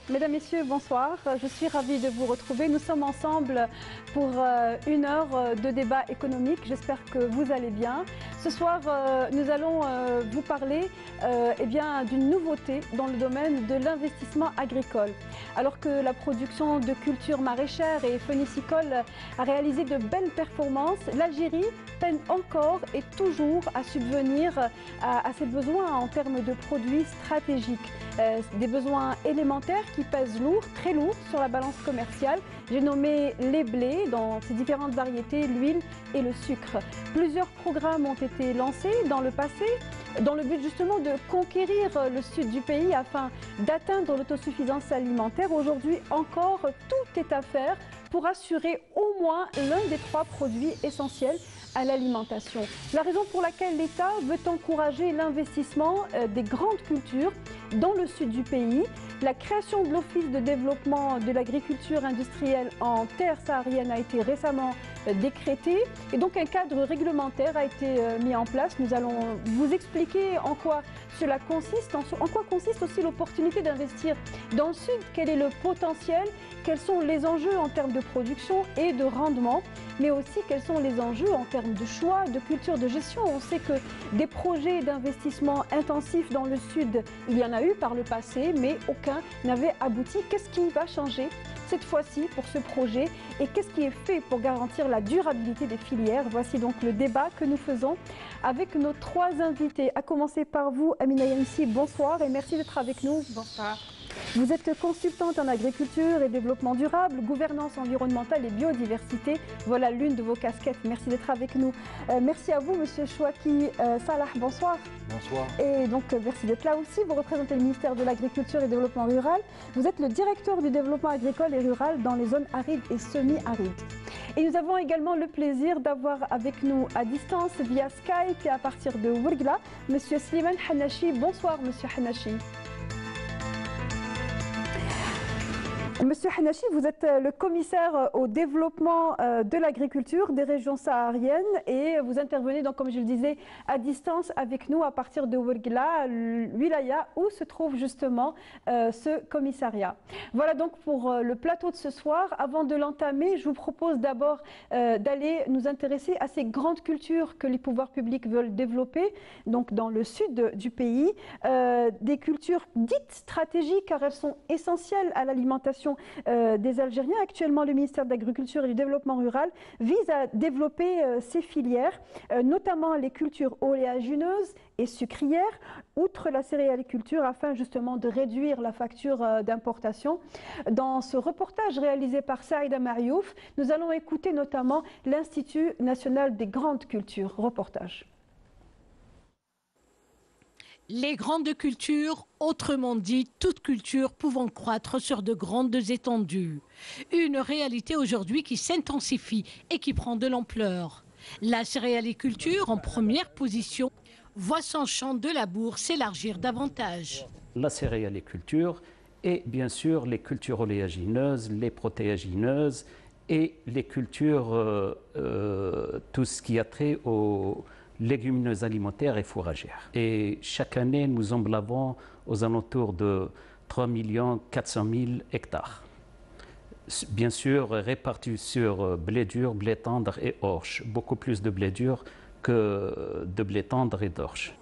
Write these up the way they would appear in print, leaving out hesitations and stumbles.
Mesdames, Messieurs, bonsoir. Je suis ravie de vous retrouver. Nous sommes ensemble pour une heure de débat économique. J'espère que vous allez bien. Ce soir, nous allons vous parler d'une nouveauté dans le domaine de l'investissement agricole. Alors que la production de cultures maraîchères et phénicicoles a réalisé de belles performances, l'Algérie peine encore et toujours à subvenir à ses besoins en termes de produits stratégiques. Des besoins élémentaires qui pèsent lourd, très lourd sur la balance commerciale. J'ai nommé les blés dans ses différentes variétés, l'huile et le sucre. Plusieurs programmes ont été lancés dans le passé dans le but justement de conquérir le sud du pays afin d'atteindre l'autosuffisance alimentaire. Aujourd'hui encore, tout est à faire pour assurer au moins l'un des trois produits essentiels à l'alimentation. La raison pour laquelle l'État veut encourager l'investissement des grandes cultures dans le sud du pays, la création de l'Office de développement de l'agriculture industrielle en terre saharienne a été récemment décrétée et donc un cadre réglementaire a été mis en place. Nous allons vous expliquer en quoi cela consiste, en quoi consiste aussi l'opportunité d'investir dans le sud, quel est le potentiel, quels sont les enjeux en termes de production et de rendement, mais aussi quels sont les enjeux en termes de choix, de culture de gestion. On sait que des projets d'investissement intensifs dans le sud, il y en a eu par le passé, mais aucun n'avait abouti. Qu'est-ce qui va changer cette fois-ci pour ce projet et qu'est-ce qui est fait pour garantir la durabilité des filières? Voici donc le débat que nous faisons avec nos trois invités. À commencer par vous, Amina Yamsi, bonsoir et merci d'être avec nous. Bonsoir. Vous êtes consultante en agriculture et développement durable, gouvernance environnementale et biodiversité. Voilà l'une de vos casquettes. Merci d'être avec nous. Merci à vous, Monsieur Chouaki Salah. Bonsoir. Bonsoir. Et donc, merci d'être là aussi. Vous représentez le ministère de l'Agriculture et du Développement rural. Vous êtes le directeur du développement agricole et rural dans les zones arides et semi-arides. Et nous avons également le plaisir d'avoir avec nous à distance via Skype et à partir de Ouargla, Monsieur Slimane Hanachi. Bonsoir, Monsieur Hanachi. Monsieur Hanachi, vous êtes le commissaire au développement de l'agriculture des régions sahariennes et vous intervenez donc, comme je le disais, à distance avec nous à partir de Ouargla, Wilaya, où se trouve justement ce commissariat. Voilà donc pour le plateau de ce soir. Avant de l'entamer, je vous propose d'abord d'aller nous intéresser à ces grandes cultures que les pouvoirs publics veulent développer, donc dans le sud du pays, des cultures dites stratégiques car elles sont essentielles à l'alimentation des Algériens. Actuellement, le ministère de l'Agriculture et du Développement rural vise à développer ces filières, notamment les cultures oléagineuses et sucrières, outre la céréaliculture, afin justement de réduire la facture d'importation. Dans ce reportage réalisé par Saïda Mariouf, nous allons écouter notamment l'Institut national des grandes cultures. Reportage. Les grandes cultures, autrement dit, toute culture pouvant croître sur de grandes étendues. Une réalité aujourd'hui qui s'intensifie et qui prend de l'ampleur. La céréaliculture, en première position, voit son champ de labour s'élargir davantage. La céréaliculture et bien sûr les cultures oléagineuses, les protéagineuses et les cultures, tout ce qui a trait aux légumineuses alimentaires et fourragères. Et chaque année, nous emblavons aux alentours de 3 400 000 hectares. Bien sûr, répartis sur blé dur, blé tendre et orge. Beaucoup plus de blé dur que de blé tendre et d'orge.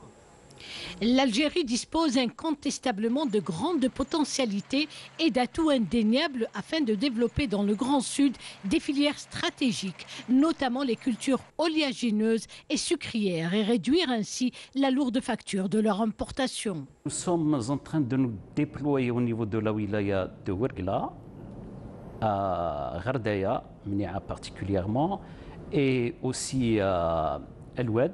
L'Algérie dispose incontestablement de grandes potentialités et d'atouts indéniables afin de développer dans le Grand Sud des filières stratégiques, notamment les cultures oléagineuses et sucrières, et réduire ainsi la lourde facture de leur importation. Nous sommes en train de nous déployer au niveau de la wilaya de Ouargla, à Ghardaya, Mnia particulièrement, et aussi à El Oued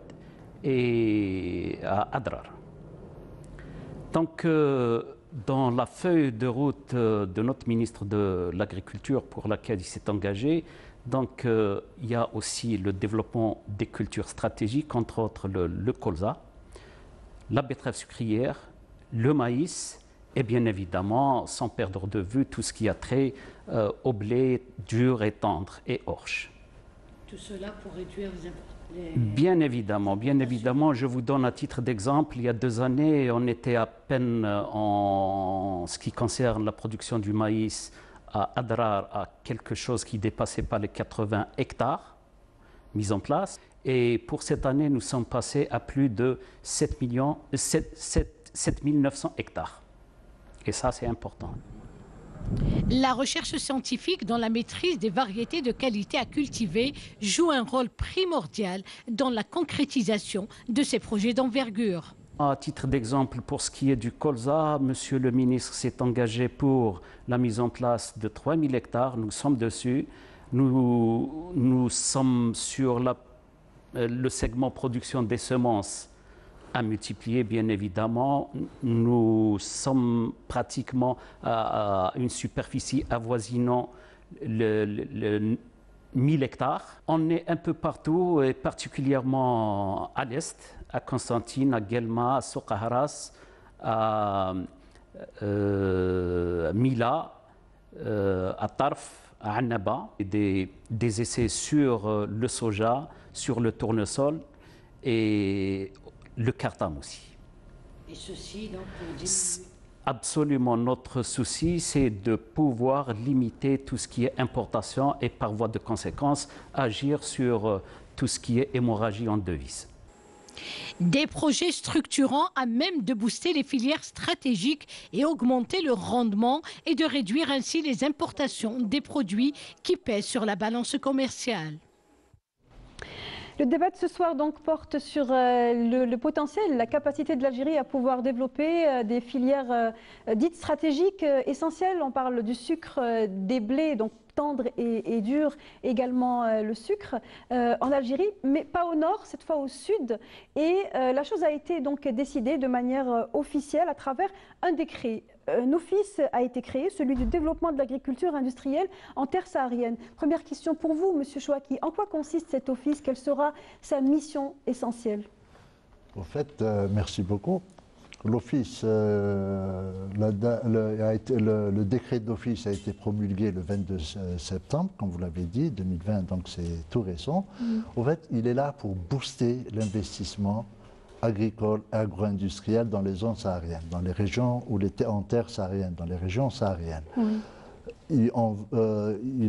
et à Adrar. Donc, dans la feuille de route de notre ministre de l'Agriculture pour laquelle il s'est engagé, donc, il y a aussi le développement des cultures stratégiques, entre autres le colza, la betterave sucrière, le maïs et bien évidemment, sans perdre de vue tout ce qui a trait au blé dur et tendre et orge. Tout cela pour réduire Bien évidemment, je vous donne à titre d'exemple, il y a 2 années, on était à peine en ce qui concerne la production du maïs à Adrar, à quelque chose qui dépassait pas les 80 hectares mis en place. Et pour cette année, nous sommes passés à plus de 7 900 hectares. Et ça, c'est important. La recherche scientifique dans la maîtrise des variétés de qualité à cultiver joue un rôle primordial dans la concrétisation de ces projets d'envergure. À titre d'exemple, pour ce qui est du colza, Monsieur le ministre s'est engagé pour la mise en place de 3000 hectares. Nous sommes dessus. Nous sommes sur le segment production des semences à multiplier, bien évidemment. Nous sommes pratiquement à une superficie avoisinant le 1000 hectares. On est un peu partout, et particulièrement à l'est, à Constantine, à Guelma, à Soqaharas, à Mila, à Tarf, à Annaba. Des essais sur le soja, sur le tournesol et le cartam aussi. Et ceci, donc, pour diminuer... Absolument, notre souci, c'est de pouvoir limiter tout ce qui est importation et par voie de conséquence, agir sur tout ce qui est hémorragie en devises. Des projets structurants à même de booster les filières stratégiques et augmenter le rendement et de réduire ainsi les importations des produits qui pèsent sur la balance commerciale. Le débat de ce soir donc porte sur le potentiel, la capacité de l'Algérie à pouvoir développer des filières dites stratégiques essentielles. On parle du sucre, des blés, donc tendre et dur, également le sucre en Algérie, mais pas au nord, cette fois au sud. Et la chose a été donc décidée de manière officielle à travers un décret. Un office a été créé, celui du développement de l'agriculture industrielle en terre saharienne. Première question pour vous, Monsieur Chouaki. En quoi consiste cet office? Quelle sera sa mission essentielle? En fait, merci beaucoup. L'office, le décret d'office a été promulgué le 22 septembre, comme vous l'avez dit, 2020, donc c'est tout récent. En fait, il est là pour booster l'investissement agricole, agro-industriel dans les zones sahariennes, dans les régions où en terre saharienne, dans les régions sahariennes. Il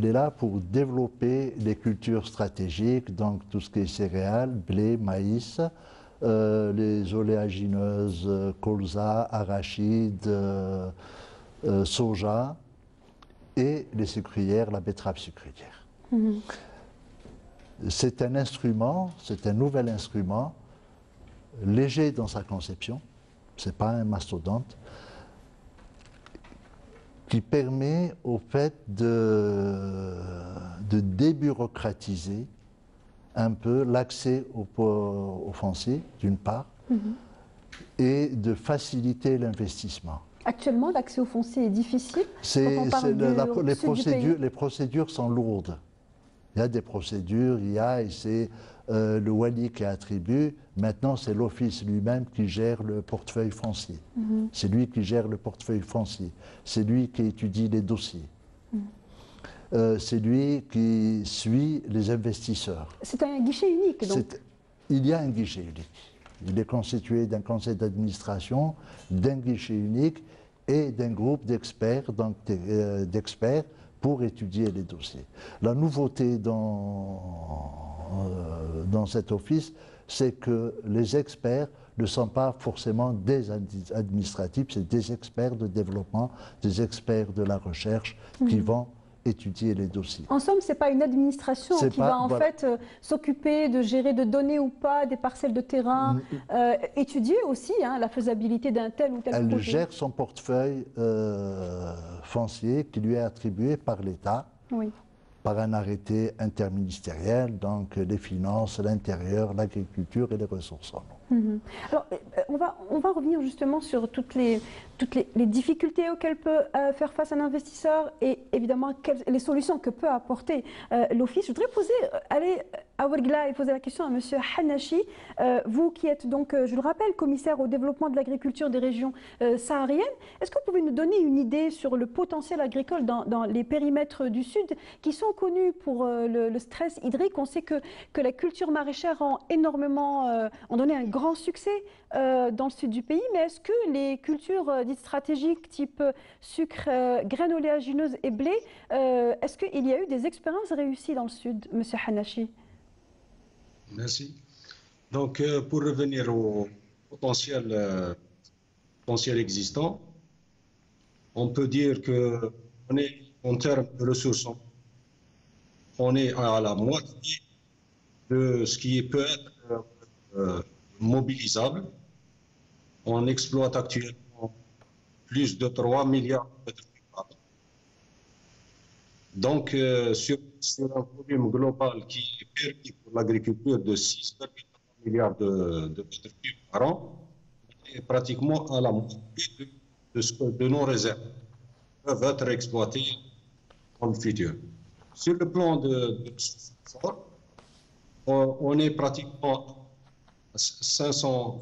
est là pour développer les cultures stratégiques, donc tout ce qui est céréales, blé, maïs, les oléagineuses, colza, arachides, soja, et les sucrières, la betterave sucrière. C'est un instrument, c'est un nouvel instrument, léger dans sa conception, ce n'est pas un mastodonte, qui permet au fait de débureaucratiser un peu l'accès au foncier, d'une part, et de faciliter l'investissement. Actuellement, l'accès au foncier est difficile. Les procédures sont lourdes. Il y a des procédures, et c'est le wali qui attribue. Maintenant, c'est l'office lui-même qui gère le portefeuille foncier. C'est lui qui gère le portefeuille foncier. C'est lui qui étudie les dossiers. C'est lui qui suit les investisseurs. C'est un guichet unique, donc. Il y a un guichet unique. Il est constitué d'un conseil d'administration, d'un guichet unique et d'un groupe d'experts, pour étudier les dossiers. La nouveauté dans cet office, c'est que les experts ne sont pas forcément des administratifs, c'est des experts de développement, des experts de la recherche qui vont étudier les dossiers. En somme, ce n'est pas une administration qui va en fait s'occuper de gérer, de donner ou pas des parcelles de terrain, étudier aussi la faisabilité d'un tel ou tel projet. Elle gère son portefeuille foncier qui lui est attribué par l'État, par un arrêté interministériel, donc les finances, l'intérieur, l'agriculture et les ressources en eau. Alors, on va revenir justement sur toutes toutes les difficultés auxquelles peut faire face un investisseur et évidemment les solutions que peut apporter l'Office. Je voudrais aller à Ouargla et poser la question à M. Hanachi. Vous qui êtes donc, je le rappelle, commissaire au développement de l'agriculture des régions sahariennes, est-ce que vous pouvez nous donner une idée sur le potentiel agricole dans les périmètres du Sud qui sont connus pour le stress hydrique? On sait que la culture maraîchère ont donné un grand succès dans le sud du pays, mais est-ce que les cultures dites stratégiques type sucre, graines oléagineuses et blé, est-ce qu'il y a eu des expériences réussies dans le sud, M. Hanachi? Merci. Donc, pour revenir au potentiel existant, on peut dire qu'on est, en termes de ressources, on est à la moitié de ce qui peut être mobilisable. On exploite actuellement plus de 3 milliards de mètres cubes. Donc, sur un volume global qui est permis pour l'agriculture de 6,3 milliards de mètres cubes par an, on est pratiquement à la moitié de nos réserves qui peuvent être exploitées dans le futur. Sur le plan de fort, on est pratiquement à 500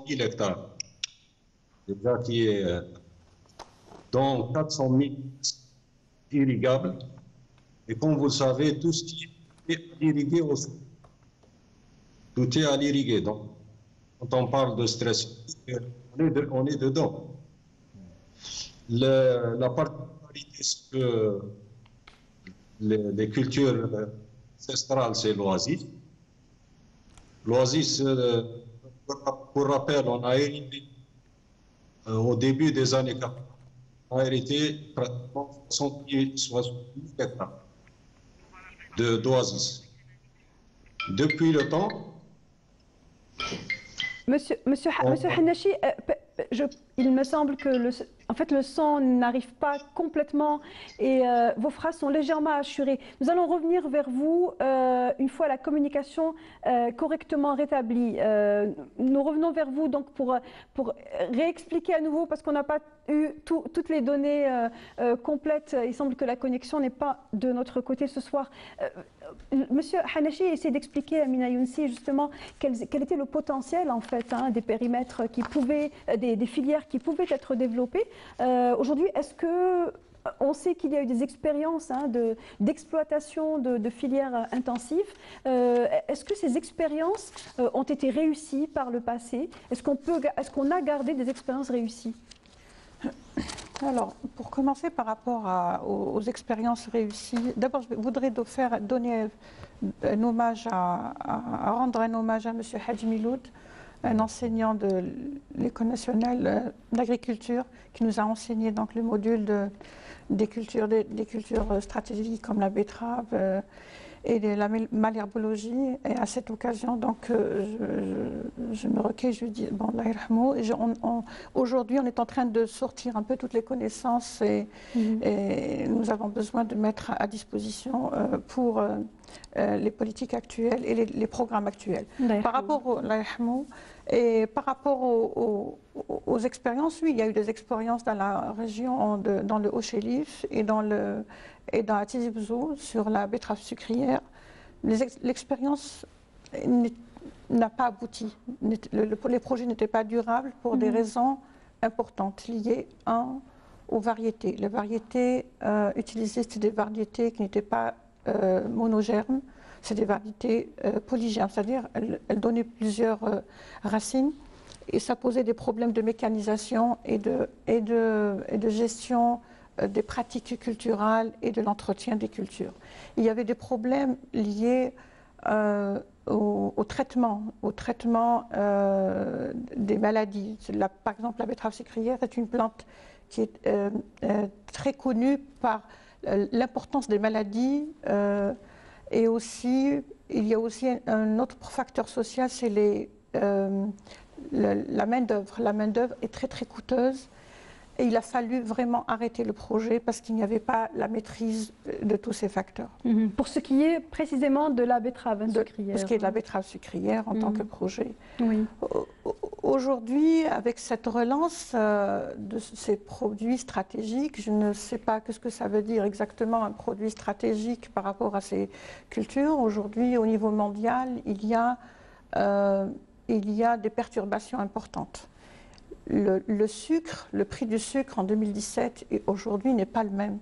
000 hectares, déjà qui est dans 400 000 irrigables. Et comme vous le savez, tout ce qui est irrigué aussi. Tout est à l'irriguer. Donc, quand on parle de stress, on est dedans. La particularité, c'est que les cultures ancestrales, c'est l'oasis. L'oasis, pour rappel, on a hérité au début des années 80, on a hérité pratiquement 60 000 hectares d'oasis. Depuis le temps, Monsieur Hanachi, il me semble que le son n'arrive pas complètement et vos phrases sont légèrement assurées. Nous allons revenir vers vous une fois la communication correctement rétablie. Nous revenons vers vous donc pour réexpliquer à nouveau, parce qu'on n'a pas eu toutes les données complètes. Il semble que la connexion n'est pas de notre côté ce soir. Monsieur Hanachi essaie d'expliquer à Mina Younsi justement quel était le potentiel en fait des périmètres qui pouvaient, des filières qui pouvaient être développées. Aujourd'hui, est-ce que on sait qu'il y a eu des expériences d'exploitation de filières intensives. Est-ce que ces expériences ont été réussies par le passé? Est-ce qu'on a gardé des expériences réussies? Alors, pour commencer par rapport aux expériences réussies, d'abord je voudrais rendre un hommage à M. Hadj Miloud, un enseignant de l'École nationale d'agriculture qui nous a enseigné donc, le module des cultures stratégiques comme la betterave et la malherbologie. Et à cette occasion, donc, je me recueille, je dis, bon, Allah yarhamou. Aujourd'hui, on est en train de sortir un peu toutes les connaissances et nous avons besoin de mettre à disposition pour les politiques actuelles et les programmes actuels. Par rapport au Allah yarhamou, et par rapport aux expériences, oui, il y a eu des expériences dans la région, dans le Haut-Chélif et dans la Tizi Ouzou sur la betterave sucrière. L'expérience n'a pas abouti. Les projets n'étaient pas durables pour des raisons importantes liées aux variétés. Les variétés utilisées, c'était des variétés qui n'étaient pas monogermes. C'est des variétés polygermes, c'est-à-dire elles donnaient plusieurs racines et ça posait des problèmes de mécanisation et de gestion des pratiques culturales et de l'entretien des cultures. Il y avait des problèmes liés au traitement des maladies. Par exemple, la betterave sucrière est une plante qui est très connue par l'importance des maladies. Et aussi, il y a aussi un autre facteur social, c'est la main-d'œuvre. La main-d'œuvre est très très coûteuse et il a fallu vraiment arrêter le projet parce qu'il n'y avait pas la maîtrise de tous ces facteurs. Pour ce qui est précisément de la betterave sucrière. Pour ce qui est de la betterave sucrière en tant que projet. Oui. Aujourd'hui, avec cette relance de ces produits stratégiques, je ne sais pas ce que ça veut dire exactement un produit stratégique par rapport à ces cultures. Aujourd'hui, au niveau mondial, il y a des perturbations importantes. Le sucre, le prix du sucre en 2017 et aujourd'hui n'est pas le même.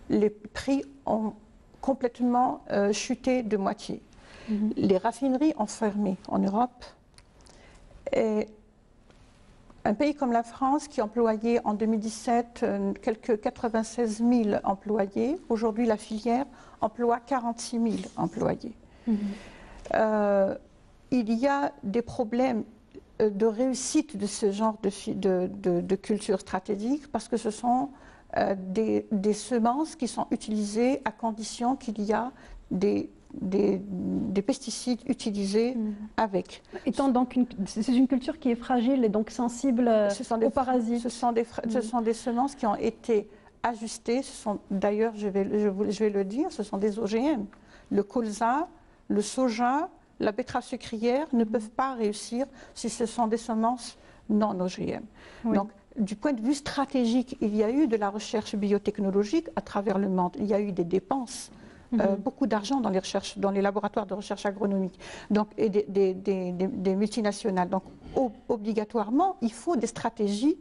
Les prix ont complètement chuté de moitié. Les raffineries ont fermé en Europe. Et un pays comme la France, qui employait en 2017 quelques 96 000 employés, aujourd'hui la filière emploie 46 000 employés. Il y a des problèmes de réussite de ce genre de culture stratégique parce que ce sont des semences qui sont utilisées à condition qu'il y a des pesticides utilisés avec. Étant donc c'est une culture qui est fragile et donc sensible aux parasites. Ce sont des semences qui ont été ajustées. D'ailleurs, je vais le dire, ce sont des OGM. Le colza, le soja, la betterave sucrière ne peuvent pas réussir si ce sont des semences non OGM. Oui. Donc, du point de vue stratégique, il y a eu de la recherche biotechnologique à travers le monde. Il y a eu des dépenses. Beaucoup d'argent dans les laboratoires de recherche agronomique, donc, et des multinationales. Donc, obligatoirement, il faut des stratégies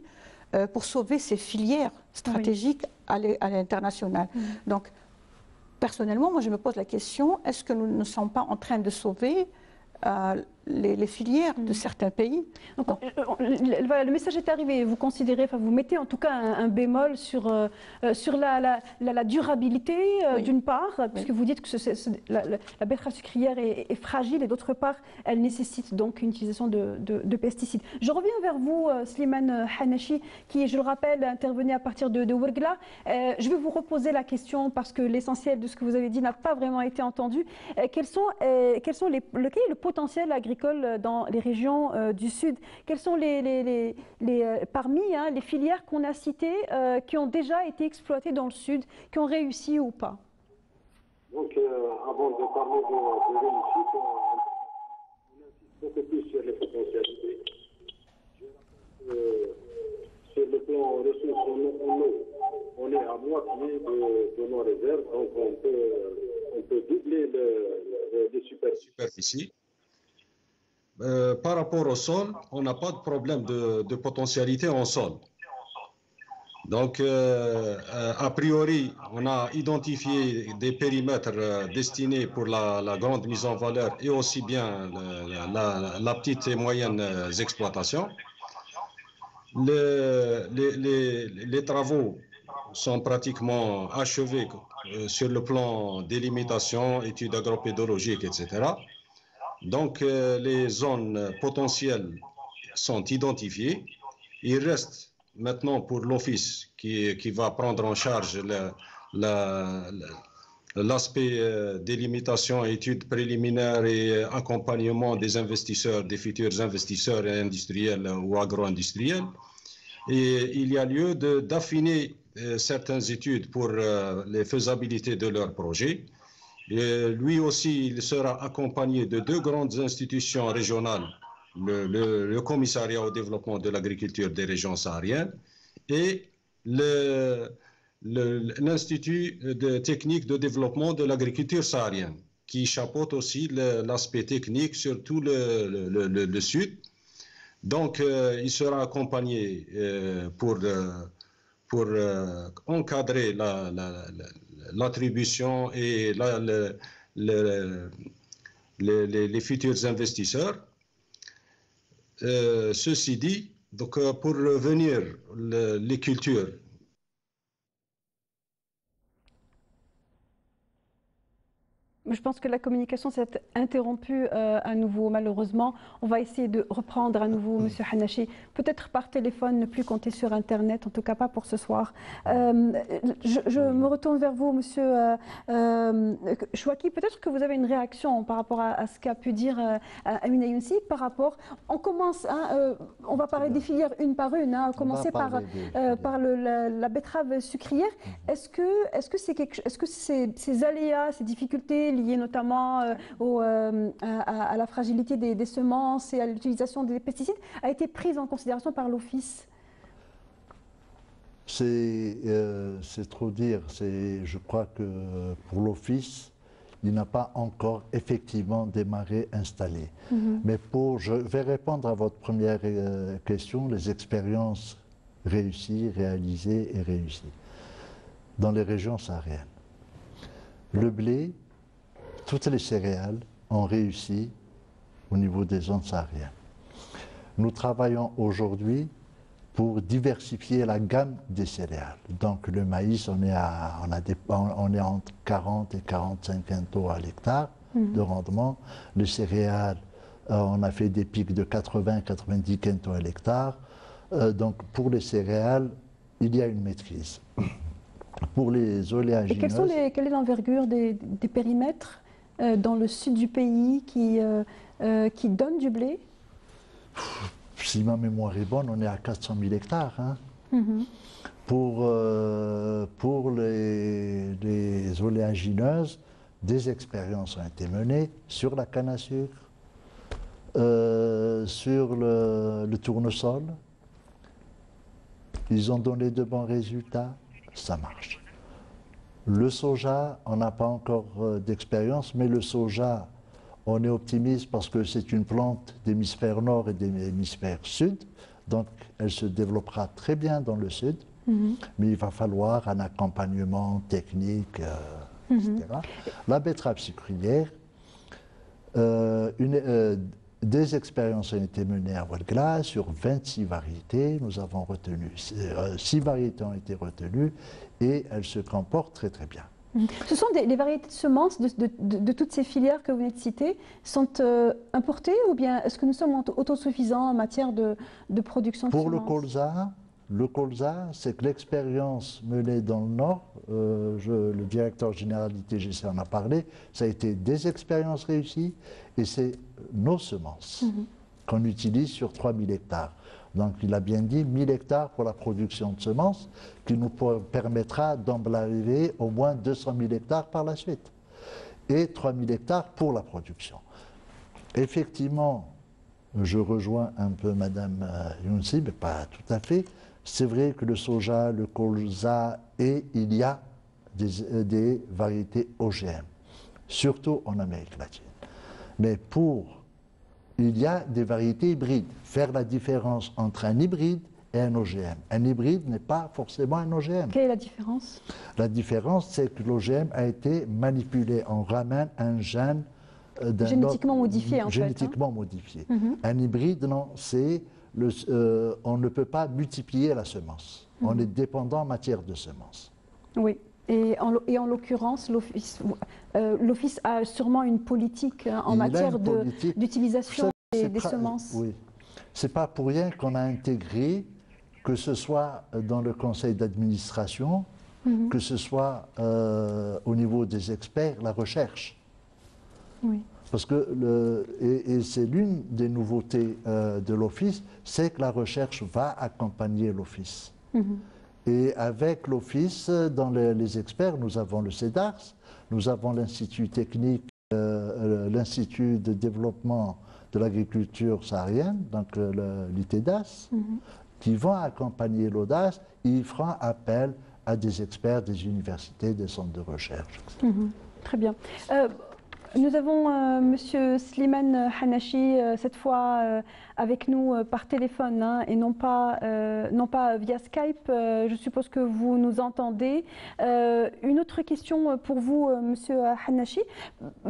pour sauver ces filières stratégiques à l'international. Donc, personnellement, moi, je me pose la question, est-ce que nous ne sommes pas en train de sauver les filières de certains pays? Donc, le message est arrivé. Vous considérez, enfin, vous mettez en tout cas un bémol sur la durabilité d'une part, puisque vous dites que la betterave sucrière est fragile et d'autre part, elle nécessite donc une utilisation de pesticides. Je reviens vers vous, Slimane Hanachi, qui, je le rappelle, intervenait à partir de Ouergla. Je vais vous reposer la question parce que l'essentiel de ce que vous avez dit n'a pas vraiment été entendu. Quel est le potentiel agricole dans les régions du Sud? Quelles sont parmi les filières qu'on a citées qui ont déjà été exploitées dans le Sud, qui ont réussi ou pas? Donc, avant de parler de réussite, on insiste beaucoup plus sur les potentialités. Je rappelle que sur le plan ressources en eau, on est à moitié de nos réserves, donc on peut doubler les superficies. Par rapport au sol, on n'a pas de problème de potentialité en sol. Donc, a priori, on a identifié des périmètres destinés pour la grande mise en valeur et aussi bien la petite et moyenne exploitation. Les travaux sont pratiquement achevés sur le plan délimitation, études agropédologiques, etc. Donc, les zones potentielles sont identifiées. Il reste maintenant pour l'Office qui va prendre en charge l'aspect délimitation, études préliminaires et accompagnement des investisseurs, des futurs investisseurs industriels ou agro-industriels. Et il y a lieu d'affiner certaines études pour les faisabilités de leurs projets. Et lui aussi, il sera accompagné de deux grandes institutions régionales, le Commissariat au développement de l'agriculture des régions sahariennes et l'Institut technique de développement de l'agriculture saharienne, qui chapeaute aussi l'aspect technique sur tout le Sud. Donc, il sera accompagné pour encadrer l'attribution et les futurs investisseurs. Ceci dit, donc, pour revenir les cultures. Je pense que la communication s'est interrompue à nouveau, malheureusement. On va essayer de reprendre à nouveau, Monsieur Hanachi, peut-être par téléphone, ne plus compter sur Internet, en tout cas pas pour ce soir. Je me retourne vers vous, Monsieur Chouaki. Peut-être que vous avez une réaction par rapport à ce qu'a pu dire Amina Younsi par rapport. On commence, on va parler des filières une par une. On va commencer par la betterave sucrière. Est-ce que ces aléas, ces difficultés difficultés liées notamment à la fragilité des semences et à l'utilisation des pesticides a été prise en considération par l'Office? C'est trop dire. Je crois que pour l'Office, il n'a pas encore effectivement démarré, installé. Mais je vais répondre à votre première question, les expériences réussies, réalisées et réussies dans les régions sahariennes. Le blé, toutes les céréales ont réussi au niveau des zones sahariennes. Nous travaillons aujourd'hui pour diversifier la gamme des céréales. Donc le maïs, on est entre 40 et 45 quintaux à l'hectare de rendement. Les céréales, on a fait des pics de 80-90 quintaux à l'hectare. Donc pour les céréales, il y a une maîtrise. Pour les oléagineuses... Et quelle est l'envergure des périmètres dans le sud du pays qui donnent du blé? Si ma mémoire est bonne, on est à 400 000 hectares. Hein. Pour les oléagineuses, des expériences ont été menées sur la canne à sucre, sur le tournesol. Ils ont donné de bons résultats, ça marche. Le soja, on n'a pas encore d'expérience, mais le soja, on est optimiste parce que c'est une plante d'hémisphère nord et d'hémisphère sud, donc elle se développera très bien dans le sud, mais il va falloir un accompagnement technique, etc. La betterave sucrière, des expériences ont été menées à Ouargla sur 26 variétés. Nous avons retenu, 6 variétés ont été retenues et elles se comportent très très bien. Ce sont les variétés de semences de toutes ces filières que vous venez de citer sont importées ou bien est-ce que nous sommes autosuffisants en matière de production de semences? Pour le colza, c'est que l'expérience menée dans le Nord, le directeur général du TGC en a parlé, ça a été des expériences réussies et c'est nos semences qu'on utilise sur 3000 hectares. Donc il a bien dit 1000 hectares pour la production de semences qui nous permettra d'emblaver au moins 200 000 hectares par la suite et 3000 hectares pour la production. Effectivement, je rejoins un peu Madame Younsi, mais pas tout à fait. C'est vrai que le soja, le colza et il y a des variétés OGM, surtout en Amérique latine. Mais il y a des variétés hybrides. Faire la différence entre un hybride et un OGM. Un hybride n'est pas forcément un OGM. Quelle est la différence? La différence, c'est que l'OGM a été manipulé. On ramène un gène génétiquement modifié, en fait. Génétiquement modifié. Un hybride, non, c'est on ne peut pas multiplier la semence. On est dépendant en matière de semences. Oui. Et en l'occurrence, l'Office a sûrement une politique en matière d'utilisation des semences. Oui. Ce n'est pas pour rien qu'on a intégré, que ce soit dans le conseil d'administration, que ce soit au niveau des experts, la recherche. Oui. Parce que, et c'est l'une des nouveautés de l'Office, c'est que la recherche va accompagner l'Office. Et avec l'Office, dans les experts, nous avons le CEDARS, nous avons l'Institut technique, l'Institut de développement de l'agriculture saharienne, donc l'ITEDAS, qui vont accompagner l'AUDAS. Ils feront appel à des experts des universités, des centres de recherche. Très bien. Nous avons Monsieur Slimane Hanachi, cette fois avec nous par téléphone et non pas via Skype. Je suppose que vous nous entendez. Une autre question pour vous, Monsieur Hanachi.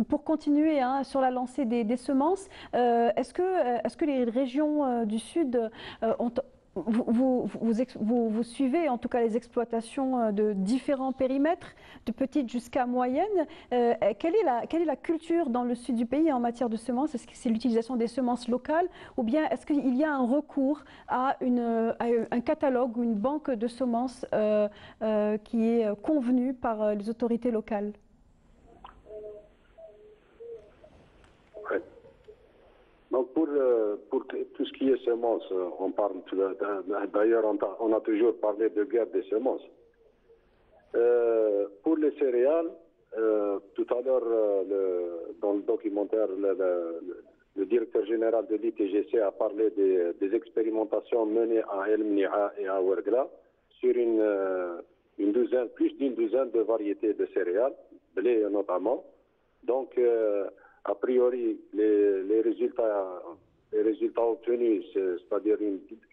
Pour continuer sur la lancée des semences, est-ce que les régions du Sud ont... Vous suivez en tout cas les exploitations de différents périmètres, de petites jusqu'à moyennes. Quelle est la culture dans le sud du pays en matière de semences? Est-ce que c'est l'utilisation des semences locales ou bien est-ce qu'il y a un recours à un catalogue ou une banque de semences qui est convenue par les autorités locales? Donc pour tout ce qui est semences, on parle d'ailleurs on a toujours parlé de guerre des semences. Pour les céréales, tout à l'heure, dans le documentaire, le directeur général de l'ITGC a parlé des expérimentations menées à El Mnia et à Ouergla sur plus d'une douzaine de variétés de céréales, blé notamment. Donc, a priori, les résultats obtenus, c'est-à-dire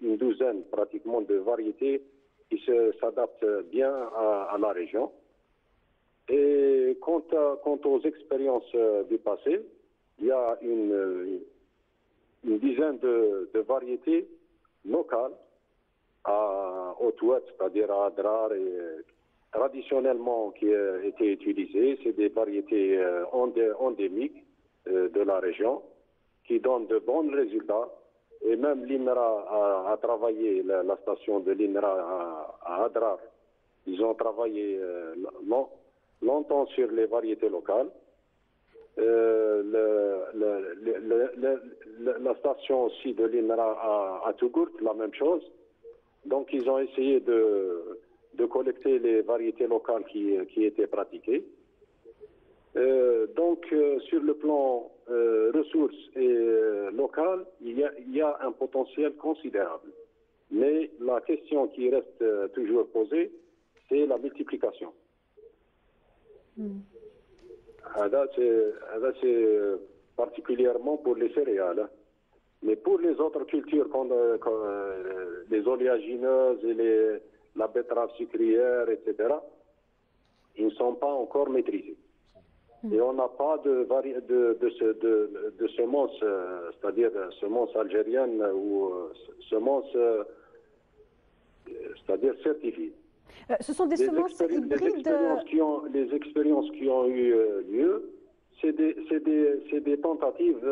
une douzaine pratiquement de variétés qui s'adaptent bien à la région. Et quant aux expériences du passé, il y a une dizaine de variétés locales à Haute-Ouest, c'est-à-dire à Adrar, et traditionnellement qui étaient utilisées. C'est des variétés endémiques de la région qui donnent de bons résultats. Et même l'INRA a travaillé, la station de l'INRA à Adrar. Ils ont travaillé longtemps sur les variétés locales. La station aussi de l'INRA à Tougourt, la même chose. Donc ils ont essayé de collecter les variétés locales qui étaient pratiquées. Donc sur le plan ressources et locales, il y a un potentiel considérable. Mais la question qui reste toujours posée, c'est la multiplication. C'est particulièrement pour les céréales. Mais pour les autres cultures, comme les oléagineuses et la betterave sucrière, etc., ils ne sont pas encore maîtrisés. Et on n'a pas de semences, c'est-à-dire semences algériennes ou semences, c'est-à-dire certifiées. Ce sont des semences hybrides. Les expériences qui ont eu lieu, c'est des tentatives.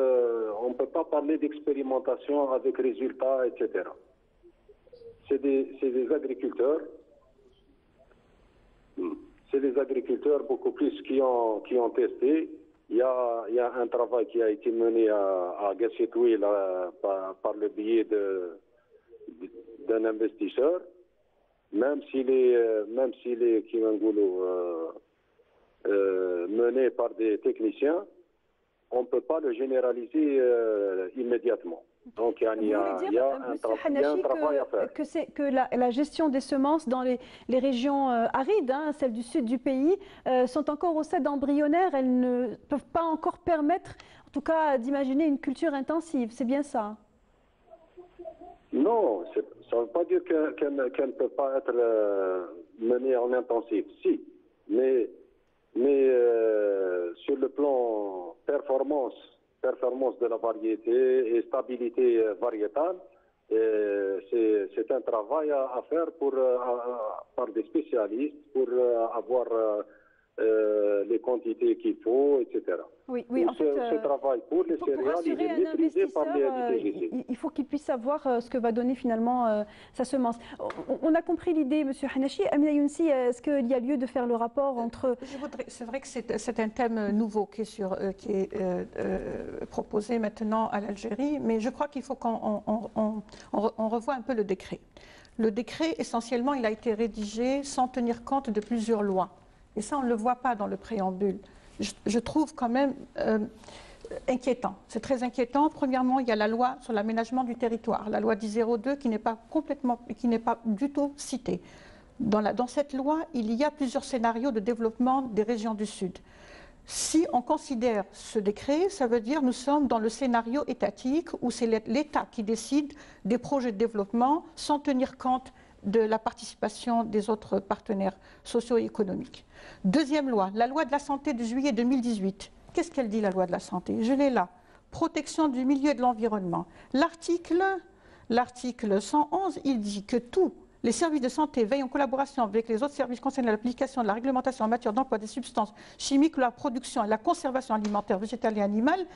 On ne peut pas parler d'expérimentation avec résultats, etc. C'est des agriculteurs. C'est les agriculteurs beaucoup plus qui ont testé. Il y a un travail qui a été mené à Gassetouil par le biais d'un investisseur. Même s'il est mené par des techniciens, on ne peut pas le généraliser immédiatement. Donc il y a un travail à faire. Que la gestion des semences dans les régions arides, celles du sud du pays, sont encore au stade embryonnaire. Elles ne peuvent pas encore permettre, en tout cas, d'imaginer une culture intensive. C'est bien ça? Non, ça ne veut pas dire qu'elle ne peut pas être menée en intensif. Si, mais sur le plan performance de la variété et stabilité variétale, c'est un travail à faire par des spécialistes pour avoir les quantités qu'il faut, etc. Oui, en fait, ce travail pour les céréales, il est maîtrisé par les ITGC. Il faut qu'il puisse savoir ce que va donner finalement sa semence. On a compris l'idée, M. Hanachi. Amina Younsi, est-ce qu'il y a lieu de faire le rapport entre... C'est vrai que c'est un thème nouveau qui est proposé maintenant à l'Algérie, mais je crois qu'il faut qu'on revoie un peu le décret. Le décret, essentiellement, il a été rédigé sans tenir compte de plusieurs lois. Et ça, on ne le voit pas dans le préambule. Je trouve quand même inquiétant. C'est très inquiétant. Premièrement, il y a la loi sur l'aménagement du territoire, la loi 1002 qui n'est pas du tout citée. Dans cette loi, il y a plusieurs scénarios de développement des régions du Sud. Si on considère ce décret, ça veut dire que nous sommes dans le scénario étatique où c'est l'État qui décide des projets de développement sans tenir compte de la participation des autres partenaires socio-économiques. Deuxième loi, la loi de la santé de juillet 2018. Qu'est-ce qu'elle dit, la loi de la santé? Je l'ai là. Protection du milieu et de l'environnement. L'article 111, il dit que tous les services de santé veillent en collaboration avec les autres services concernant l'application de la réglementation en matière d'emploi des substances chimiques, la production et la conservation alimentaire, végétale et animale,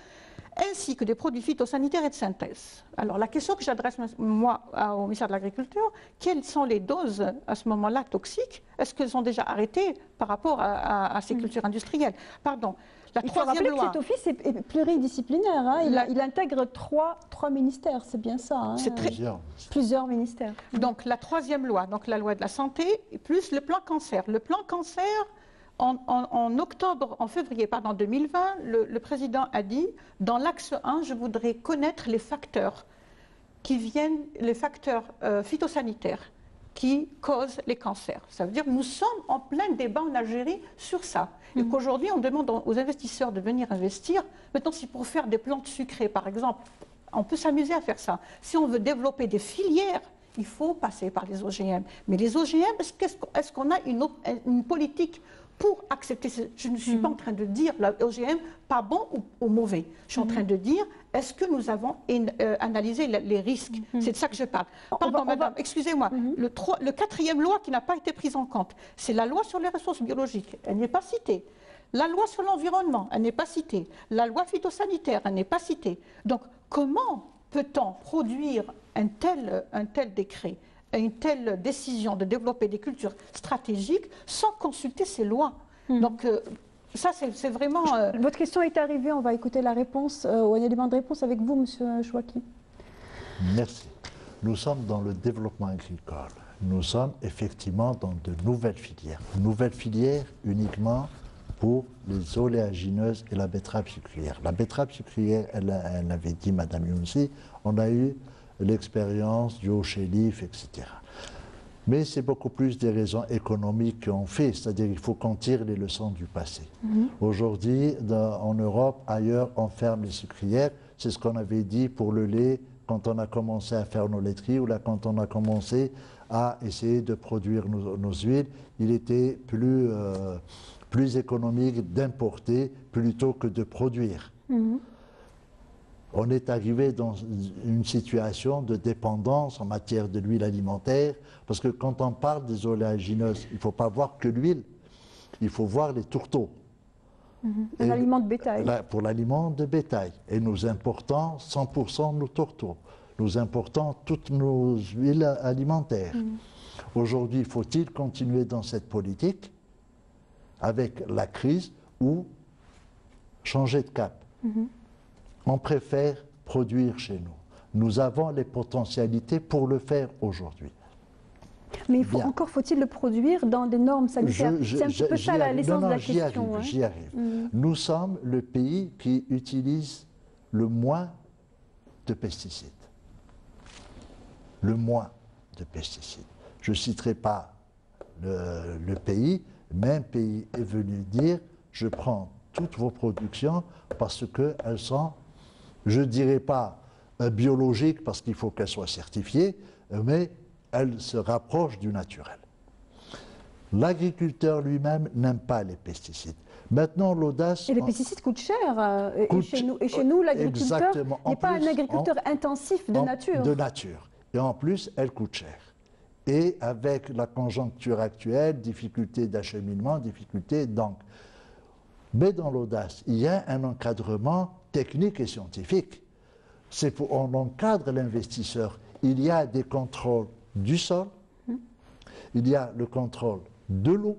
ainsi que des produits phytosanitaires et de synthèse. Alors la question que j'adresse moi au ministère de l'Agriculture, quelles sont les doses à ce moment-là toxiques? Est-ce qu'elles sont déjà arrêtées par rapport à ces cultures industrielles? Pardon. Il faut rappeler que cet office est pluridisciplinaire. Il intègre trois ministères, c'est bien ça. C'est plusieurs ministères. Donc la troisième loi, donc la loi de la santé, plus le plan cancer. Le plan cancer, en février 2020, le président a dit, dans l'axe 1, je voudrais connaître les facteurs les facteurs phytosanitaires qui causent les cancers. Ça veut dire que nous sommes en plein débat en Algérie sur ça. Et qu'aujourd'hui, on demande aux investisseurs de venir investir. Maintenant, si pour faire des plantes sucrées, par exemple, on peut s'amuser à faire ça. Si on veut développer des filières, il faut passer par les OGM. Mais les OGM, est-ce qu'on a une politique pour accepter? Je ne suis pas en train de dire l'OGM pas bon ou mauvais. Je suis en train de dire, est-ce que nous avons analysé les risques? C'est de ça que je parle. Pardon, madame, excusez-moi. Le quatrième loi qui n'a pas été prise en compte, c'est la loi sur les ressources biologiques. Elle n'est pas citée. La loi sur l'environnement, elle n'est pas citée. La loi phytosanitaire, elle n'est pas citée. Donc, comment peut-on produire un tel décret, une telle décision de développer des cultures stratégiques sans consulter ces lois? Donc, ça, c'est vraiment... Votre question est arrivée, on va écouter la réponse, ou un élément de réponse avec vous, M. Chouaki. Merci. Nous sommes dans le développement agricole. Nous sommes effectivement dans de nouvelles filières. Nouvelles filières uniquement pour les oléagineuses et la betterave sucrière. La betterave sucrière, elle avait dit, Madame Younsi, on a eu l'expérience du haut chélif, etc. Mais c'est beaucoup plus des raisons économiques qu'on fait, c'est-à-dire qu'il faut qu'on tire les leçons du passé. Aujourd'hui, en Europe, ailleurs, on ferme les sucrières. C'est ce qu'on avait dit pour le lait quand on a commencé à faire nos laiteries ou là quand on a commencé à essayer de produire nos huiles. Il était plus économique d'importer plutôt que de produire. On est arrivé dans une situation de dépendance en matière de l'huile alimentaire, parce que quand on parle des oléagineuses, il ne faut pas voir que l'huile, il faut voir les tourteaux. Un aliment de bétail. Pour l'aliment de bétail. Et nous importons 100% nos tourteaux. Nous importons toutes nos huiles alimentaires. Aujourd'hui, faut-il continuer dans cette politique avec la crise ou changer de cap? On préfère produire chez nous. Nous avons les potentialités pour le faire aujourd'hui. Mais encore faut-il le produire dans des normes sanitaires. C'est un petit peu ça l'essence de la question. J'y arrive. Nous sommes le pays qui utilise le moins de pesticides. Le moins de pesticides. Je ne citerai pas le pays, mais un pays est venu dire « je prends toutes vos productions parce qu'elles sont, je ne dirais pas biologiques parce qu'il faut qu'elles soient certifiées, mais elles se rapprochent du naturel. » L'agriculteur lui-même n'aime pas les pesticides. Maintenant, l'audace... Et les pesticides coûtent cher. Et chez nous, l'agriculteur n'est pas un agriculteur intensif de nature. De nature. Et en plus, elles coûtent cher. Et avec la conjoncture actuelle, difficulté d'acheminement, difficulté d'encre. Mais dans l'audace, il y a un encadrement technique et scientifique. On encadre l'investisseur. Il y a des contrôles du sol, il y a le contrôle de l'eau,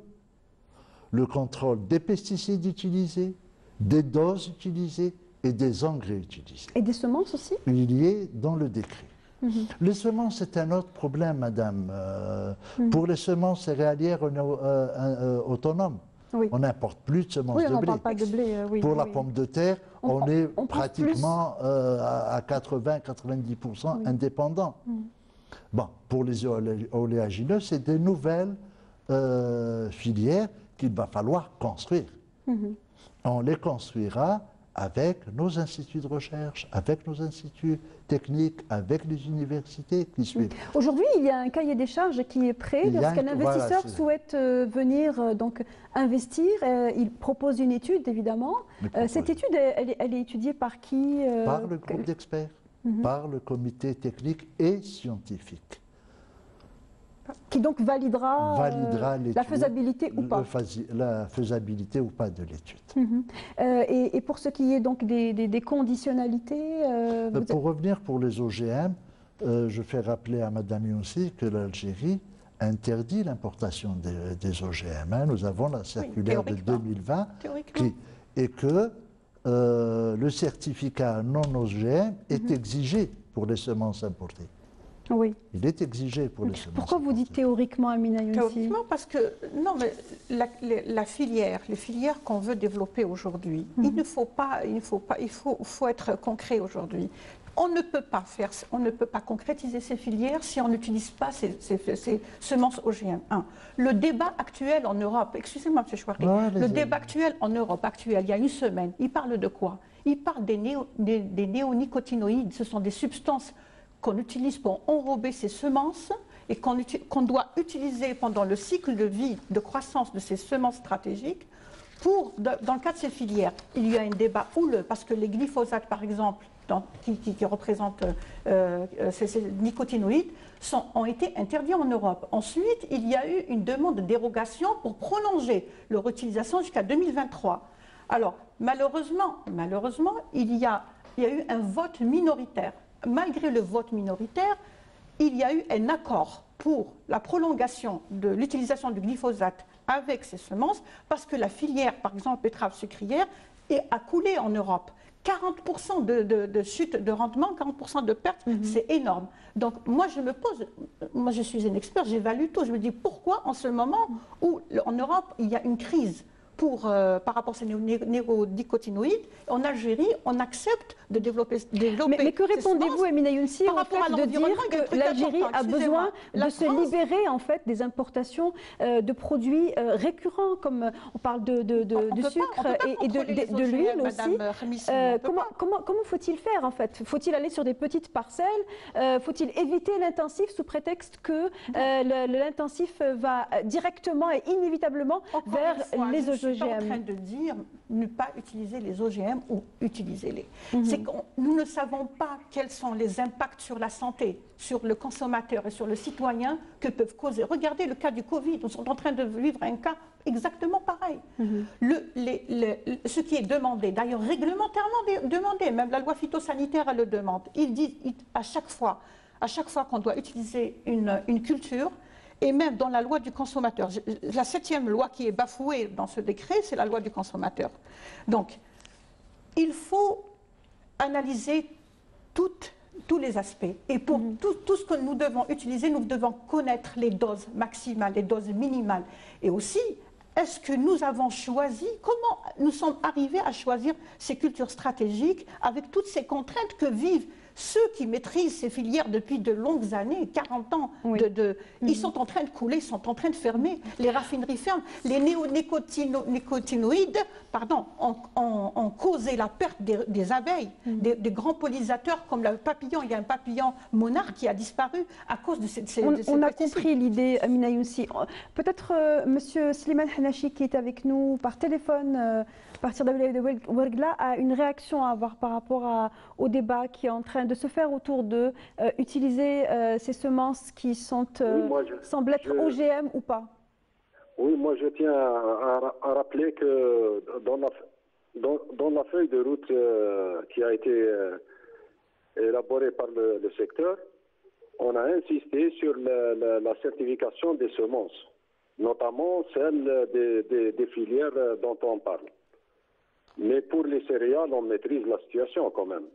le contrôle des pesticides utilisés, des doses utilisées et des engrais utilisés. Et des semences aussi? Il y est dans le décret. Les semences, c'est un autre problème, madame. Pour les semences céréalières autonomes, oui. On n'importe plus de semences de blé. On ne parle pas de blé. Pour la pomme de terre, on est pratiquement à 80-90% indépendant. Bon, pour les oléagineux, c'est des nouvelles filières qu'il va falloir construire. On les construira avec nos instituts de recherche, avec nos instituts techniques, avec les universités qui suivent. Aujourd'hui, il y a un cahier des charges qui est prêt. Lorsqu'un investisseur souhaite venir donc investir, il propose une étude, évidemment. Cette étude, elle est étudiée par qui? Par le groupe d'experts, par le comité technique et scientifique. Qui donc validera la faisabilité ou pas. La faisabilité ou pas de l'étude. Et pour ce qui est donc des conditionnalités pour revenir pour les OGM, je fais rappeler à Madame Younsi que l'Algérie interdit l'importation des OGM. Nous avons la circulaire de 2020 et que le certificat non OGM est exigé pour les semences importées. Oui. Il est exigé pour les semences. Pourquoi vous dites théoriquement, Amina Younsi? Théoriquement, parce que non, mais les filières qu'on veut développer aujourd'hui, il faut être concret aujourd'hui. On ne peut pas concrétiser ces filières si on n'utilise pas ces semences OGM. Le débat actuel en Europe, excusez-moi M. Chouari, le débat actuel en Europe, il y a une semaine, il parle de quoi? Il parle des néonicotinoïdes. Ce sont des substances qu'on utilise pour enrober ces semences et qu'on doit utiliser pendant le cycle de vie de croissance de ces semences stratégiques. Dans le cas de ces filières, il y a un débat houleux parce que les glyphosates, par exemple, qui représentent ces nicotinoïdes, ont été interdits en Europe. Ensuite, il y a eu une demande de dérogation pour prolonger leur utilisation jusqu'à 2023. Alors, malheureusement, il y a eu un vote minoritaire. Malgré le vote minoritaire, il y a eu un accord pour la prolongation de l'utilisation du glyphosate avec ces semences, parce que la filière, par exemple, betterave sucrière, a coulé en Europe. 40% de chute de rendement, 40% de perte, c'est énorme. Donc moi je suis une experte, j'évalue tout. Je me dis pourquoi en ce moment où en Europe il y a une crise par rapport à ces néonicotinoïdes, en Algérie, on accepte de développer mais que répondez-vous, Amina Younsi, au fait de dire que l'Algérie a besoin de se libérer en fait des importations de produits récurrents, comme on parle de sucre et de l'huile aussi. Comment faut-il faire en fait? Faut-il aller sur des petites parcelles? Faut-il éviter l'intensif sous prétexte que l'intensif va directement et inévitablement vers les OGM? Je suis en train de dire ne pas utiliser les OGM ou utiliser-les. C'est que nous ne savons pas quels sont les impacts sur la santé, sur le consommateur et sur le citoyen que peuvent causer. Regardez le cas du Covid, nous sommes en train de vivre un cas exactement pareil. Ce qui est demandé, d'ailleurs réglementairement demandé, même la loi phytosanitaire elle le demande, il dit à chaque fois qu'on doit utiliser une culture. Et même dans la loi du consommateur, la 7e loi qui est bafouée dans ce décret, c'est la loi du consommateur. Donc, il faut analyser tous les aspects. Et pour tout ce que nous devons utiliser, nous devons connaître les doses maximales, les doses minimales. Et aussi, est-ce que nous avons choisi, comment nous sommes arrivés à choisir ces cultures stratégiques avec toutes ces contraintes que vivent ceux qui maîtrisent ces filières depuis de longues années, 40 ans, ils sont en train de couler, ils sont en train de fermer, les raffineries ferment, les néonicotinoïdes ont causé la perte des abeilles, des grands pollinisateurs comme le papillon. Il y a un papillon monarque qui a disparu à cause de ces On a compris l'idée, Amina Younsi. Peut-être Monsieur Slimane Hanachi qui est avec nous par téléphone, à partir de Ouergla, a une réaction à avoir par rapport au débat qui est en train de se faire autour de utiliser ces semences qui sont, semblent être OGM ou pas. Oui, moi je tiens à rappeler que dans la feuille de route qui a été élaborée par le secteur, on a insisté sur la certification des semences, notamment celle des filières dont on parle. Mais pour les céréales, on maîtrise la situation quand même.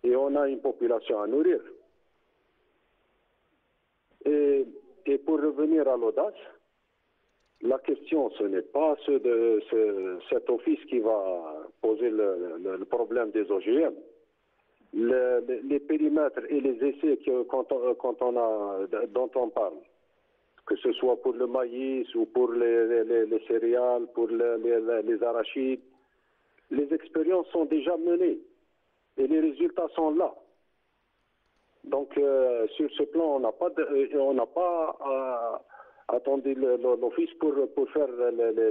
Et on a une population à nourrir. Et pour revenir à l'audace, la question, ce n'est pas cet office qui va poser le problème des OGM. Les périmètres et les essais dont on parle, que ce soit pour le maïs ou pour les céréales, pour les arachides, les expériences sont déjà menées. Et les résultats sont là. Donc, sur ce plan, on n'a pas attendu l'office pour faire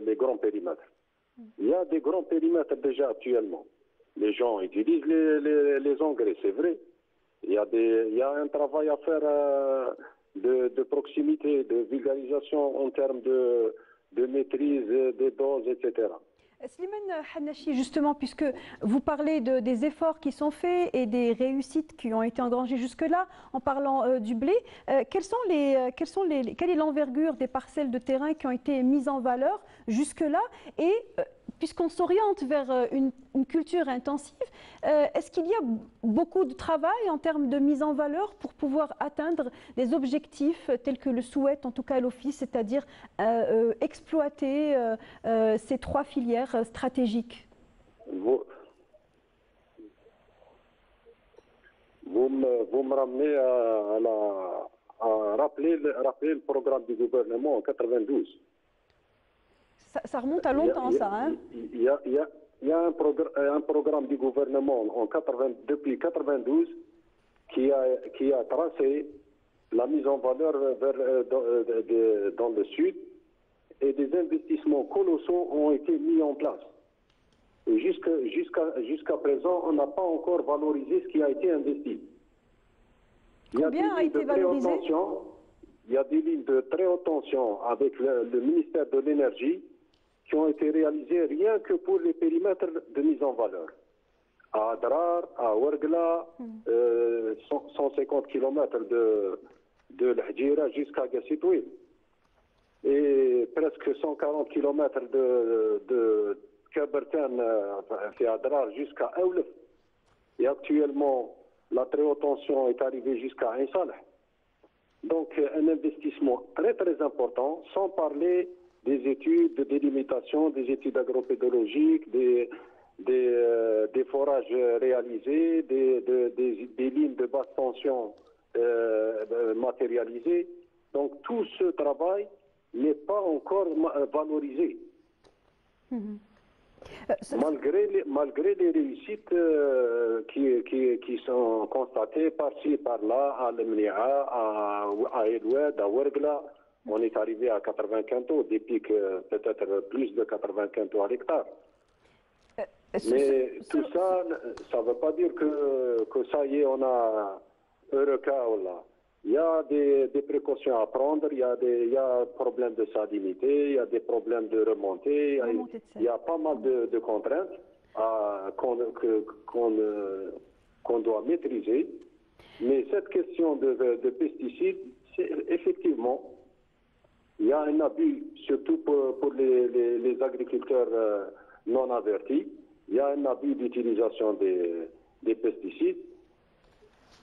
les grands périmètres. Il y a des grands périmètres déjà actuellement. Les gens utilisent les engrais, c'est vrai. Il y a un travail à faire de proximité, de vulgarisation en termes de maîtrise des doses, etc. Slimane Hanachi, justement, puisque vous parlez des efforts qui sont faits et des réussites qui ont été engrangées jusque-là, en parlant du blé, quelle est l'envergure des parcelles de terrain qui ont été mises en valeur jusque-là et puisqu'on s'oriente vers une culture intensive, est-ce qu'il y a beaucoup de travail en termes de mise en valeur pour pouvoir atteindre des objectifs tels que le souhaite en tout cas l'Office, c'est-à-dire exploiter ces 3 filières stratégiques? Vous me ramenez à rappeler le programme du gouvernement en 92. Ça remonte à longtemps, ça. Hein? Il y a un programme du gouvernement depuis 92 qui a tracé la mise en valeur dans le sud, et des investissements colossaux ont été mis en place. Et jusqu'à présent, on n'a pas encore valorisé ce qui a été investi. Combien a été valorisé? Il y a des lignes de très haute tension avec le ministère de l'Énergie qui ont été réalisées rien que pour les périmètres de mise en valeur. À Adrar, à Ouargla, 150 km de l'Hadjira jusqu'à Gassitouil. Et presque 140 km de Kabertan, c'est Adrar jusqu'à Aoulef. Et actuellement, la très haute tension est arrivée jusqu'à Ain Saleh. Donc un investissement très très important, sans parler des études de délimitation, des études agropédologiques, des forages réalisés, des lignes de basse tension matérialisées. Donc tout ce travail n'est pas encore valorisé. Malgré les réussites qui sont constatées par-ci, par-là, à Lemnia, à Edoued, à Ouargla, on est arrivé à 80 quintaux, des pics peut-être plus de 80 quintaux à l'hectare. Mais tout ça, ça ne veut pas dire que ça y est, on a Eureka. Il y a des précautions à prendre, il y a des problèmes de salinité, il y a des problèmes de remontée, il y a pas mal de contraintes qu'on doit maîtriser. Mais cette question de pesticides, c'est effectivement, il y a un abus, surtout pour les agriculteurs non avertis. Il y a un abus d'utilisation des pesticides.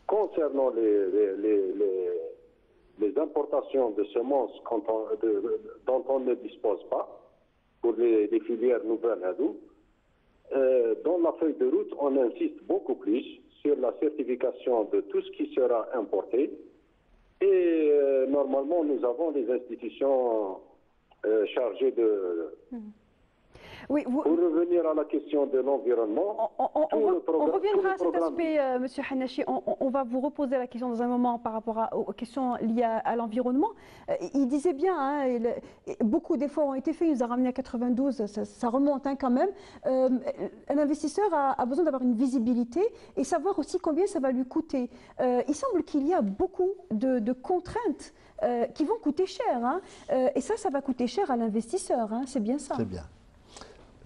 Concernant les importations de semences dont on ne dispose pas, pour les filières nouvelles hindoues, dans la feuille de route, on insiste beaucoup plus sur la certification de tout ce qui sera importé. Et normalement, nous avons des institutions chargées de... Oui, Pour revenir à la question de l'environnement, on reviendra à cet aspect, M. Hanachi. On va vous reposer la question dans un moment par rapport aux questions liées à l'environnement. Il disait bien, hein, beaucoup d'efforts ont été faits, il nous a ramené à 92, ça remonte quand même. Un investisseur a besoin d'avoir une visibilité et savoir aussi combien ça va lui coûter. Il semble qu'il y a beaucoup de contraintes qui vont coûter cher. Hein, et ça va coûter cher à l'investisseur, hein, c'est bien ça. C'est bien.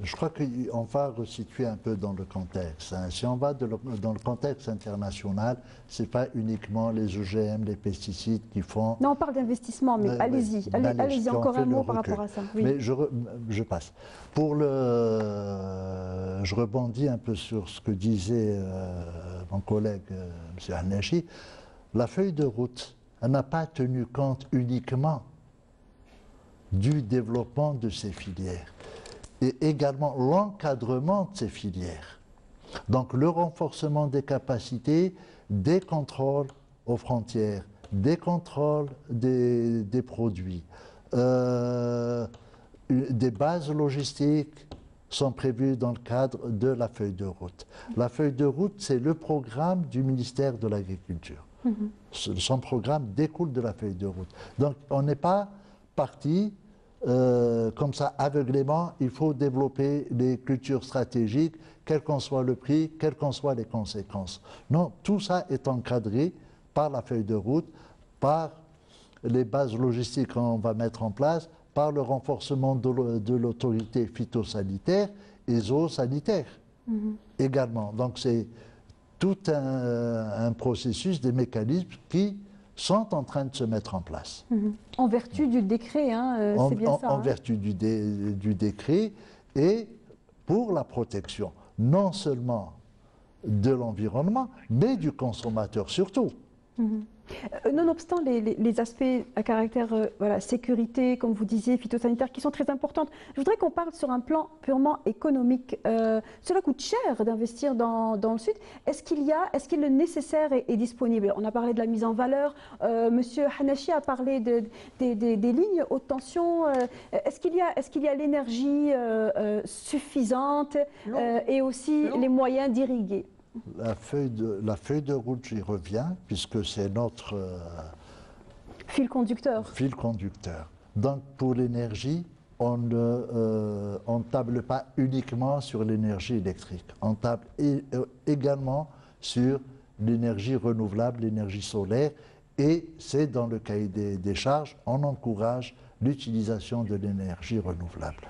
Je crois qu'on va resituer un peu dans le contexte. Hein. Si on va dans le contexte international, ce n'est pas uniquement les OGM, les pesticides qui font... Non, on parle d'investissement, mais allez-y, allez-y, encore un mot par rapport à ça. Oui. Mais je passe. Je rebondis un peu sur ce que disait mon collègue M. Hanachi. La feuille de route, elle n'a pas tenu compte uniquement du développement de ces filières, et également l'encadrement de ces filières. Donc le renforcement des capacités, des contrôles aux frontières, des contrôles des produits, des bases logistiques sont prévues dans le cadre de la feuille de route. La feuille de route, c'est le programme du ministère de l'Agriculture. Son programme découle de la feuille de route. Donc on n'est pas parti comme ça, aveuglément, il faut développer les cultures stratégiques, quel qu'en soit le prix, quelles qu'en soient les conséquences. Non, tout ça est encadré par la feuille de route, par les bases logistiques qu'on va mettre en place, par le renforcement de l'autorité phytosanitaire et zoosanitaire également. Donc c'est tout un processus, des mécanismes qui sont en train de se mettre en place. En vertu du décret, hein, c'est bien ça. En vertu du décret, et pour la protection, non seulement de l'environnement, mais du consommateur surtout. Nonobstant les aspects à caractère voilà, sécurité, comme vous disiez, phytosanitaire, qui sont très importantes, je voudrais qu'on parle sur un plan purement économique. Cela coûte cher d'investir dans le Sud. Est-ce que le nécessaire est disponible? On a parlé de la mise en valeur. Monsieur Hanachi a parlé des lignes haute tension. Est-ce qu'il y a l'énergie suffisante et aussi les moyens d'irriguer? La feuille de route, j'y reviens, puisque c'est notre fil conducteur. Fil conducteur. Donc pour l'énergie, on ne table pas uniquement sur l'énergie électrique. On table également sur l'énergie renouvelable, l'énergie solaire, et c'est dans le cahier des charges, on encourage l'utilisation de l'énergie renouvelable.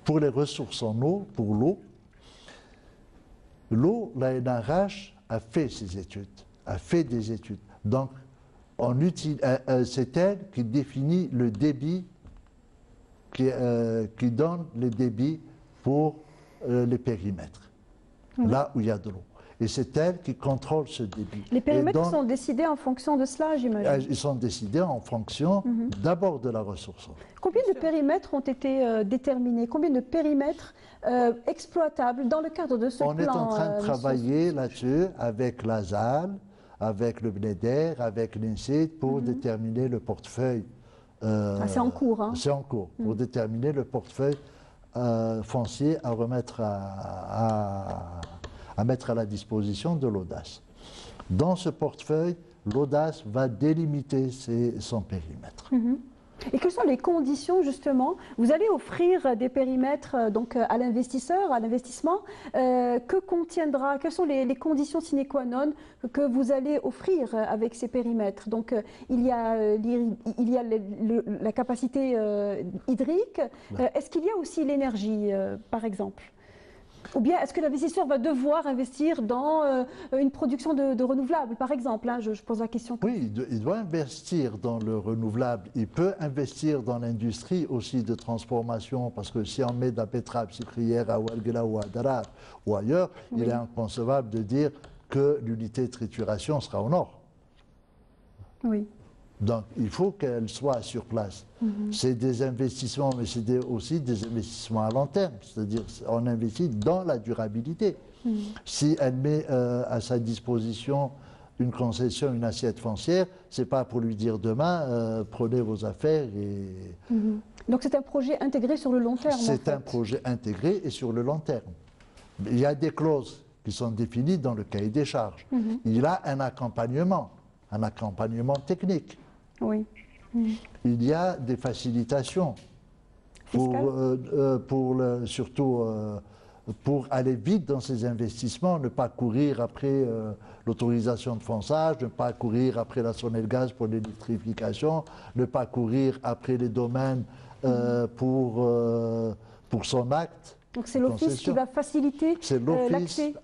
Pour les ressources en eau, pour l'eau, l'ANRH a fait ses études, a fait des études. Donc, c'est elle qui définit le débit, qui donne les débits pour les périmètres, là où il y a de l'eau. Et c'est elle qui contrôle ce débit. Les périmètres sont décidés en fonction de cela, j'imagine? Ils sont décidés en fonction d'abord de la ressource. Combien de périmètres ont été déterminés? Combien de périmètres exploitables dans le cadre de ce plan? On est en train de travailler là-dessus avec la ZAL, avec le BNEDER, avec l'INSEAD pour déterminer le portefeuille. C'est en cours. Hein. C'est en cours, pour déterminer le portefeuille foncier à remettre à mettre à la disposition de l'audace. Dans ce portefeuille, l'audace va délimiter son périmètre. Et quelles sont les conditions, justement? Vous allez offrir des périmètres donc, à l'investisseur, à l'investissement. Que contiendra, quelles sont les conditions sine qua non que vous allez offrir avec ces périmètres? Donc, il y a la capacité hydrique. Est-ce qu'il y a aussi l'énergie, par exemple? Ou bien est-ce que l'investisseur va devoir investir dans une production de renouvelables, par exemple, hein, je pose la question. Oui, il doit investir dans le renouvelable. Il peut investir dans l'industrie aussi de transformation, parce que si on met de la betterave sucrière à Ouargla ou à Darar ou ailleurs, il est inconcevable de dire que l'unité de trituration sera au nord. Oui. Donc, il faut qu'elle soit sur place. C'est des investissements, mais c'est aussi des investissements à long terme. C'est-à-dire, on investit dans la durabilité. Si elle met à sa disposition une concession, une assiette foncière, c'est pas pour lui dire demain, prenez vos affaires et... Donc, c'est un projet intégré sur le long terme. C'est un projet intégré et sur le long terme. Il y a des clauses qui sont définies dans le cahier des charges. Il y a un accompagnement technique. Oui. Il y a des facilitations surtout pour aller vite dans ces investissements, ne pas courir après l'autorisation de fonçage, ne pas courir après la Sonelgaz pour l'électrification, ne pas courir après les domaines pour son acte. Donc c'est l'office qui va faciliter l'accès.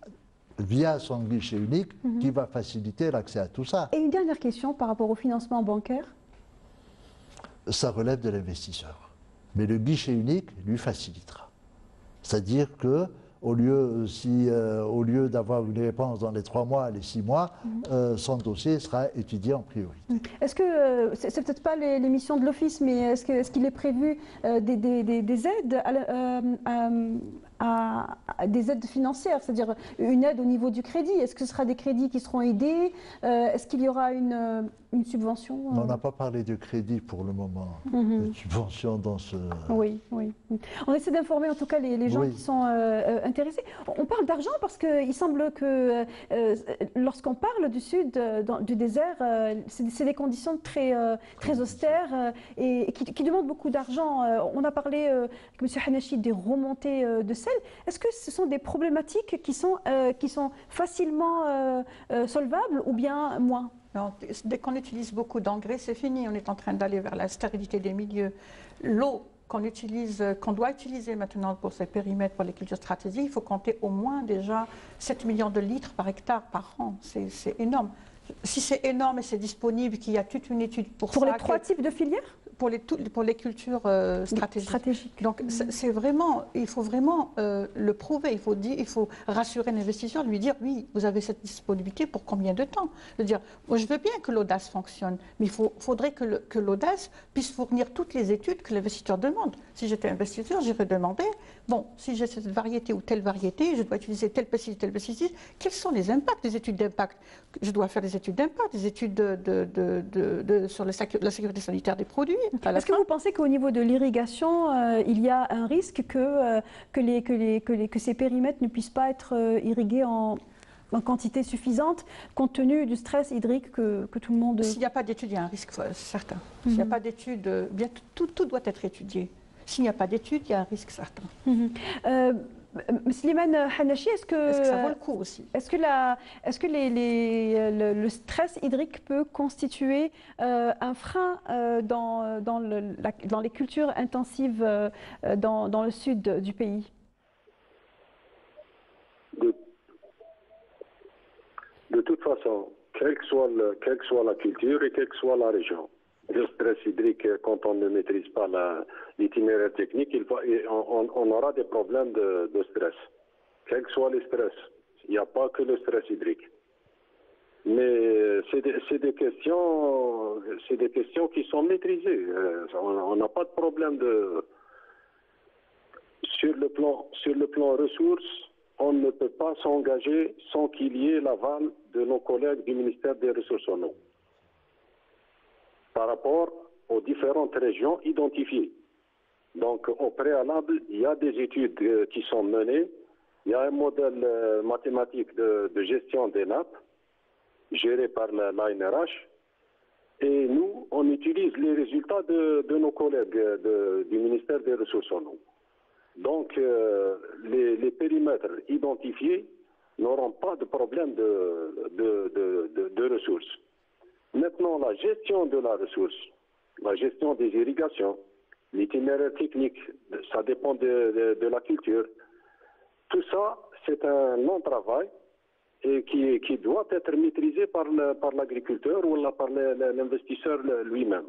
Via son guichet unique qui va faciliter l'accès à tout ça. Et une dernière question par rapport au financement bancaire? Ça relève de l'investisseur. Mais le guichet unique lui facilitera. C'est-à-dire que au lieu d'avoir une réponse dans les 3 mois, les 6 mois, son dossier sera étudié en priorité. Est-ce que, c'est peut-être pas les missions de l'Office, mais est-ce qu'il est prévu des aides des aides financières, c'est-à-dire une aide au niveau du crédit? Est-ce que ce sera des crédits qui seront aidés? Est-ce qu'il y aura une subvention? On n'a pas parlé de crédit pour le moment, de subvention dans ce... Oui, oui. On essaie d'informer en tout cas les gens qui sont intéressés. On parle d'argent parce qu'il semble que lorsqu'on parle du sud, du désert, c'est des conditions très austères et qui demandent beaucoup d'argent. On a parlé avec M. Hanachi des remontées de sel. Est-ce que ce sont des problématiques qui sont facilement solvables ou bien moins? Non, dès qu'on utilise beaucoup d'engrais, c'est fini. On est en train d'aller vers la stérilité des milieux. L'eau qu'on doit utiliser maintenant pour ces périmètres, pour les cultures stratégiques, il faut compter au moins déjà 7 millions de litres par hectare par an. C'est énorme. Si c'est énorme et c'est disponible, qu'il y a toute une étude pour ça... Pour les 3 types de filières? pour les cultures stratégiques. Donc c'est vraiment, il faut vraiment le prouver. Il faut rassurer l'investisseur, lui dire oui, vous avez cette disponibilité pour combien de temps. Dire, moi, je veux bien que l'audace fonctionne, mais il faudrait que l'audace puisse fournir toutes les études que l'investisseur demande. Si j'étais investisseur, j'irais demander, bon, si j'ai cette variété ou telle variété, je dois utiliser tel pesticide, quels sont les impacts des études d'impact? Je dois faire des études d'impact, des études sur la sécurité sanitaire des produits. Est-ce que vous pensez qu'au niveau de l'irrigation, il y a un risque que ces périmètres ne puissent pas être irrigués en quantité suffisante, compte tenu du stress hydrique que tout le monde... S'il n'y a pas d'études, il y a un risque certain. S'il n'y a pas d'études, bien tout doit être étudié. S'il n'y a pas d'études, il y a un risque certain. Slimane Hanachi, est-ce que ça vaut le coup aussi? Est-ce que le stress hydrique peut constituer un frein dans les cultures intensives dans le sud du pays? De toute façon, quelle que soit la culture et quelle que soit la région, le stress hydrique, quand on ne maîtrise pas l'itinéraire technique, on aura des problèmes de stress. Quels que soient les stress, il n'y a pas que le stress hydrique. Mais c'est des questions qui sont maîtrisées. On n'a pas de problème sur le plan ressources. On ne peut pas s'engager sans qu'il y ait l'aval de nos collègues du ministère des Ressources en eau par rapport aux différentes régions identifiées. Donc, au préalable, il y a des études qui sont menées. Il y a un modèle mathématique de gestion des nappes géré par l'ANRH. Et nous, on utilise les résultats de nos collègues du ministère des Ressources en eau. Donc, les périmètres identifiés n'auront pas de problème de ressources. Maintenant, la gestion de la ressource, la gestion des irrigations, l'itinéraire technique, ça dépend de la culture. Tout ça, c'est un long travail et qui doit être maîtrisé par l'agriculteur ou par l'investisseur lui-même.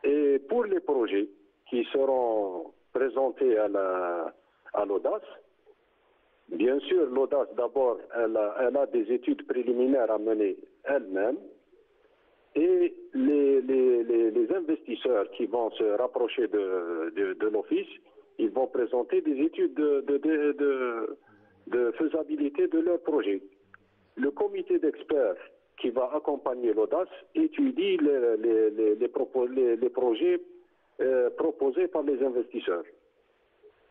Et pour les projets qui seront présentés à l'audace, bien sûr, l'audace d'abord, elle a des études préliminaires à mener elle-même. Et les investisseurs qui vont se rapprocher de l'office, ils vont présenter des études de faisabilité de leur projet. Le comité d'experts qui va accompagner l'audace étudie les projets proposés par les investisseurs.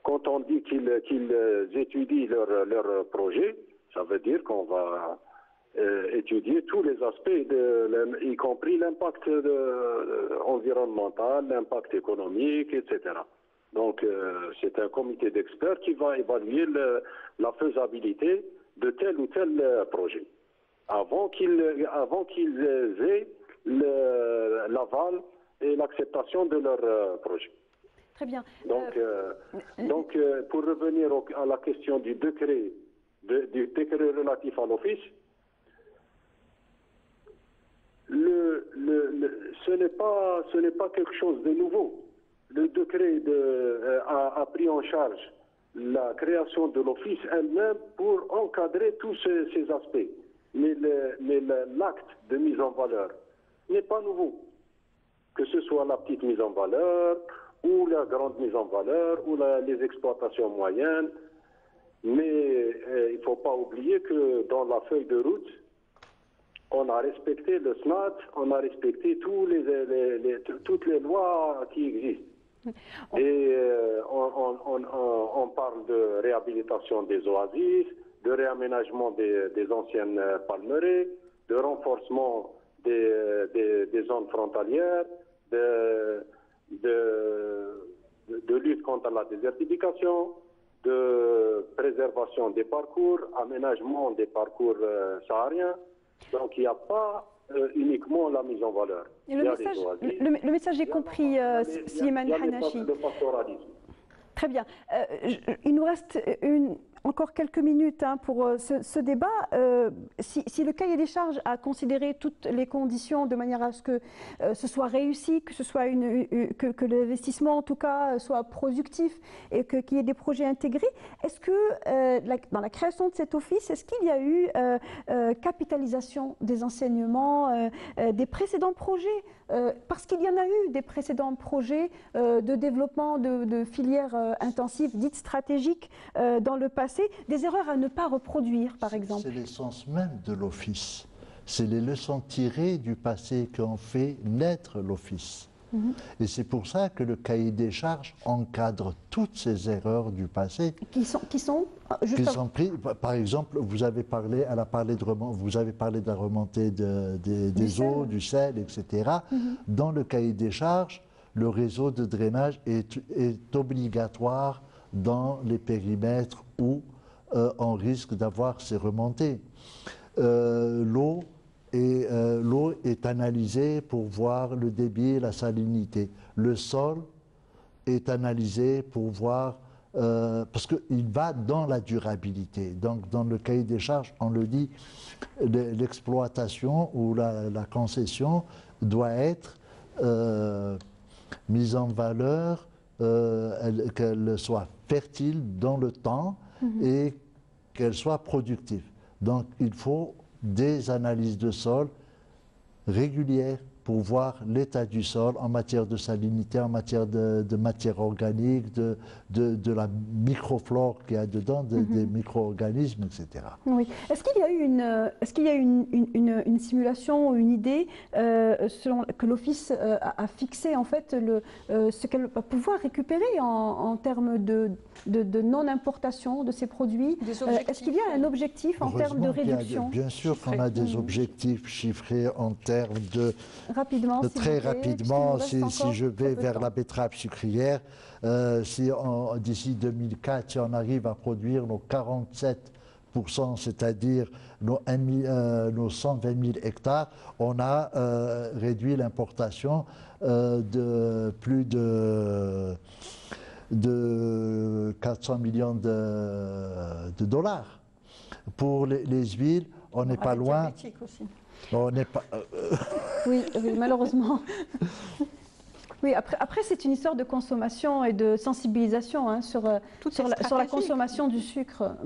Quand on dit qu'ils étudient leur projet, ça veut dire qu'on va étudier tous les aspects, y compris l'impact environnemental, l'impact économique, etc. Donc, c'est un comité d'experts qui va évaluer la faisabilité de tel ou tel projet, avant qu'ils aient l'aval et l'acceptation de leur projet. Très bien. Donc, pour revenir à la question du décret relatif à l'office, ce n'est pas quelque chose de nouveau. Le décret a pris en charge la création de l'office elle-même pour encadrer tous ces aspects. Mais l'acte de mise en valeur n'est pas nouveau. Que ce soit la petite mise en valeur, ou la grande mise en valeur, ou les exploitations moyennes. Mais il ne faut pas oublier que dans la feuille de route, on a respecté le SNAT, on a respecté toutes les lois qui existent. Et on parle de réhabilitation des oasis, de réaménagement des anciennes palmeraies, de renforcement des zones frontalières, de lutte contre la désertification, de préservation des parcours, aménagement des parcours sahariens. Donc il n'y a pas uniquement la mise en valeur. Le message est compris, Slimane Hanachi. Le pastoralisme. Très bien. Il nous reste encore quelques minutes pour ce débat. Si le cahier des charges a considéré toutes les conditions de manière à ce que ce soit réussi, que ce soit que l'investissement en tout cas soit productif et qu'il y ait des projets intégrés, est-ce que dans la création de cet office, est-ce qu'il y a eu capitalisation des enseignements des précédents projets, parce qu'il y en a eu des précédents projets de développement de filières intensives dites stratégiques dans le passé, des erreurs à ne pas reproduire par exemple. C'est l'essence même de l'office. C'est les leçons tirées du passé qui ont fait naître l'office. Et c'est pour ça que le cahier des charges encadre toutes ces erreurs du passé. Qui sont prises. Par exemple, vous avez parlé de la remontée des eaux, du sel, etc. Dans le cahier des charges, le réseau de drainage est obligatoire dans les périmètres où on risque d'avoir ces remontées. L'eau est analysée pour voir le débit et la salinité. Le sol est analysé pour voir, parce qu'il va dans la durabilité. Donc dans le cahier des charges, on le dit, l'exploitation ou la concession doit être mise en valeur, qu'elle soit fertile dans le temps et qu'elle soit productive. Donc il faut des analyses de sol régulières pour voir l'état du sol en matière de salinité, en matière de matière organique, de la microflore qu'il y a dedans, des micro-organismes, etc. Oui. Est-ce qu'il y a une simulation ou une idée que l'Office a fixé en fait ce qu'elle va pouvoir récupérer en termes de non-importation de ces produits? Est-ce qu'il y a un objectif en termes de réduction? Bien sûr qu'on a des objectifs chiffrés en termes de... Rapidement, très rapidement, si je vais vers la betterave sucrière, d'ici 2004, si on arrive à produire nos 47%, c'est-à-dire nos 120 000 hectares, on a réduit l'importation de plus de 400 millions de dollars. Pour les huiles, on n'est pas loin. On n'est pas. Oui, malheureusement. Oui, après c'est une histoire de consommation et de sensibilisation sur la consommation du sucre.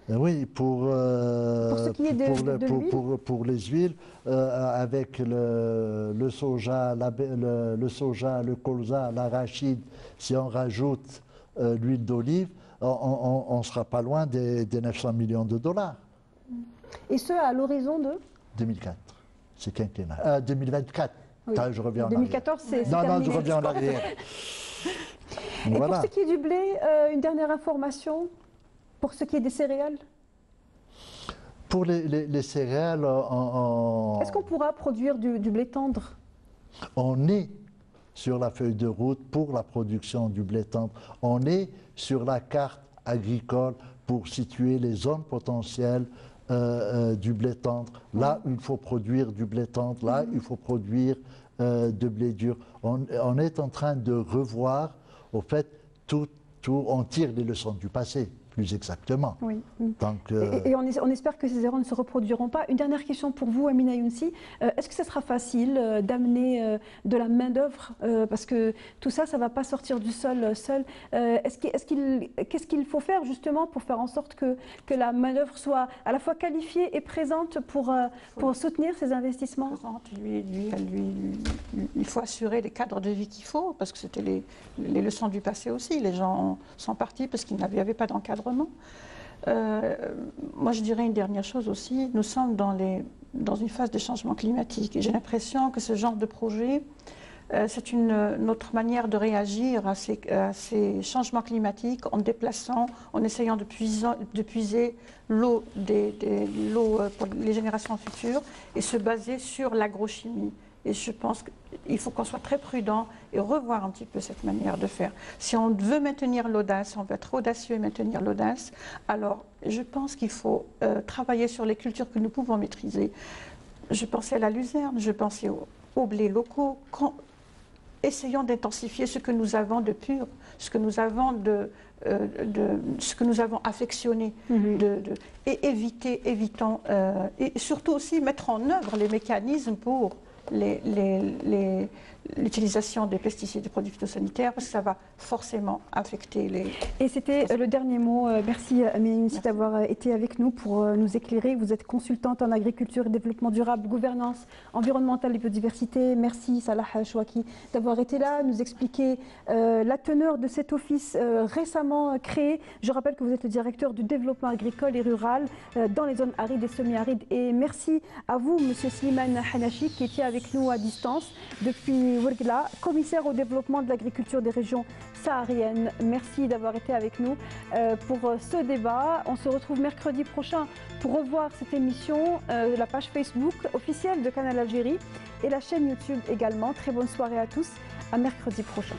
Oui, pour ce qui est pour les huiles, avec le soja, le colza, l'arachide, si on rajoute l'huile d'olive, on ne sera pas loin des 900 millions de dollars. Et ce, à l'horizon de 2004, c'est quinquennal. 2024. Oui. Je reviens en 2014, c'est terminé. Non, je reviens en arrière. Et voilà. Pour ce qui est du blé, une dernière information, pour ce qui est des céréales? Pour les céréales, est-ce qu'on pourra produire du blé tendre? On est sur la feuille de route pour la production du blé tendre. On est sur la carte agricole pour situer les zones potentielles du blé tendre. Là, il faut produire du blé tendre. Là, il faut produire de blé dur. On est en train de revoir, au fait, on tire les leçons du passé, plus exactement. Oui. Donc, et on espère que ces erreurs ne se reproduiront pas. Une dernière question pour vous, Amina Younsi. Est-ce que ce sera facile d'amener de la main-d'œuvre, parce que tout ça, ça ne va pas sortir du sol seul. Qu'est-ce qu'il faut faire justement pour faire en sorte que la main-d'œuvre soit à la fois qualifiée et présente pour soutenir ces investissements? Il faut assurer les cadres de vie qu'il faut, parce que c'était les leçons du passé aussi. Les gens sont partis parce qu'il n'y avait pas d'encadrement. Moi, je dirais une dernière chose aussi. Nous sommes dans une phase de changement climatique. Et j'ai l'impression que ce genre de projet, c'est notre manière de réagir à ces changements climatiques en déplaçant, en essayant de puiser l'eau pour les générations futures et se baser sur l'agrochimie. Et je pense qu'il faut qu'on soit très prudent et revoir un petit peu cette manière de faire. Si on veut maintenir l'audace, on veut être audacieux et maintenir l'audace, alors je pense qu'il faut travailler sur les cultures que nous pouvons maîtriser. Je pensais à la luzerne, je pensais aux blés locaux. essayons d'intensifier ce que nous avons de pur, ce que nous avons ce que nous avons affectionné, et évitons, et surtout aussi mettre en œuvre les mécanismes pour l'utilisation des pesticides et des produits phytosanitaires, parce que ça va forcément affecter les... Et c'était le dernier mot. Merci Amina Younsi d'avoir été avec nous pour nous éclairer. Vous êtes consultante en agriculture et développement durable, gouvernance environnementale et biodiversité. Merci Salah Chouaki d'avoir été là, nous expliquer la teneur de cet office récemment créé. Je rappelle que vous êtes le directeur du développement agricole et rural dans les zones arides et semi-arides. Et merci à vous, Monsieur Slimane Hanachi, qui était avec nous à distance depuis Ouargla, commissaire au développement de l'agriculture des régions sahariennes. Merci d'avoir été avec nous pour ce débat. On se retrouve mercredi prochain pour revoir cette émission, la page Facebook officielle de Canal Algérie et la chaîne YouTube également. Très bonne soirée à tous, à mercredi prochain.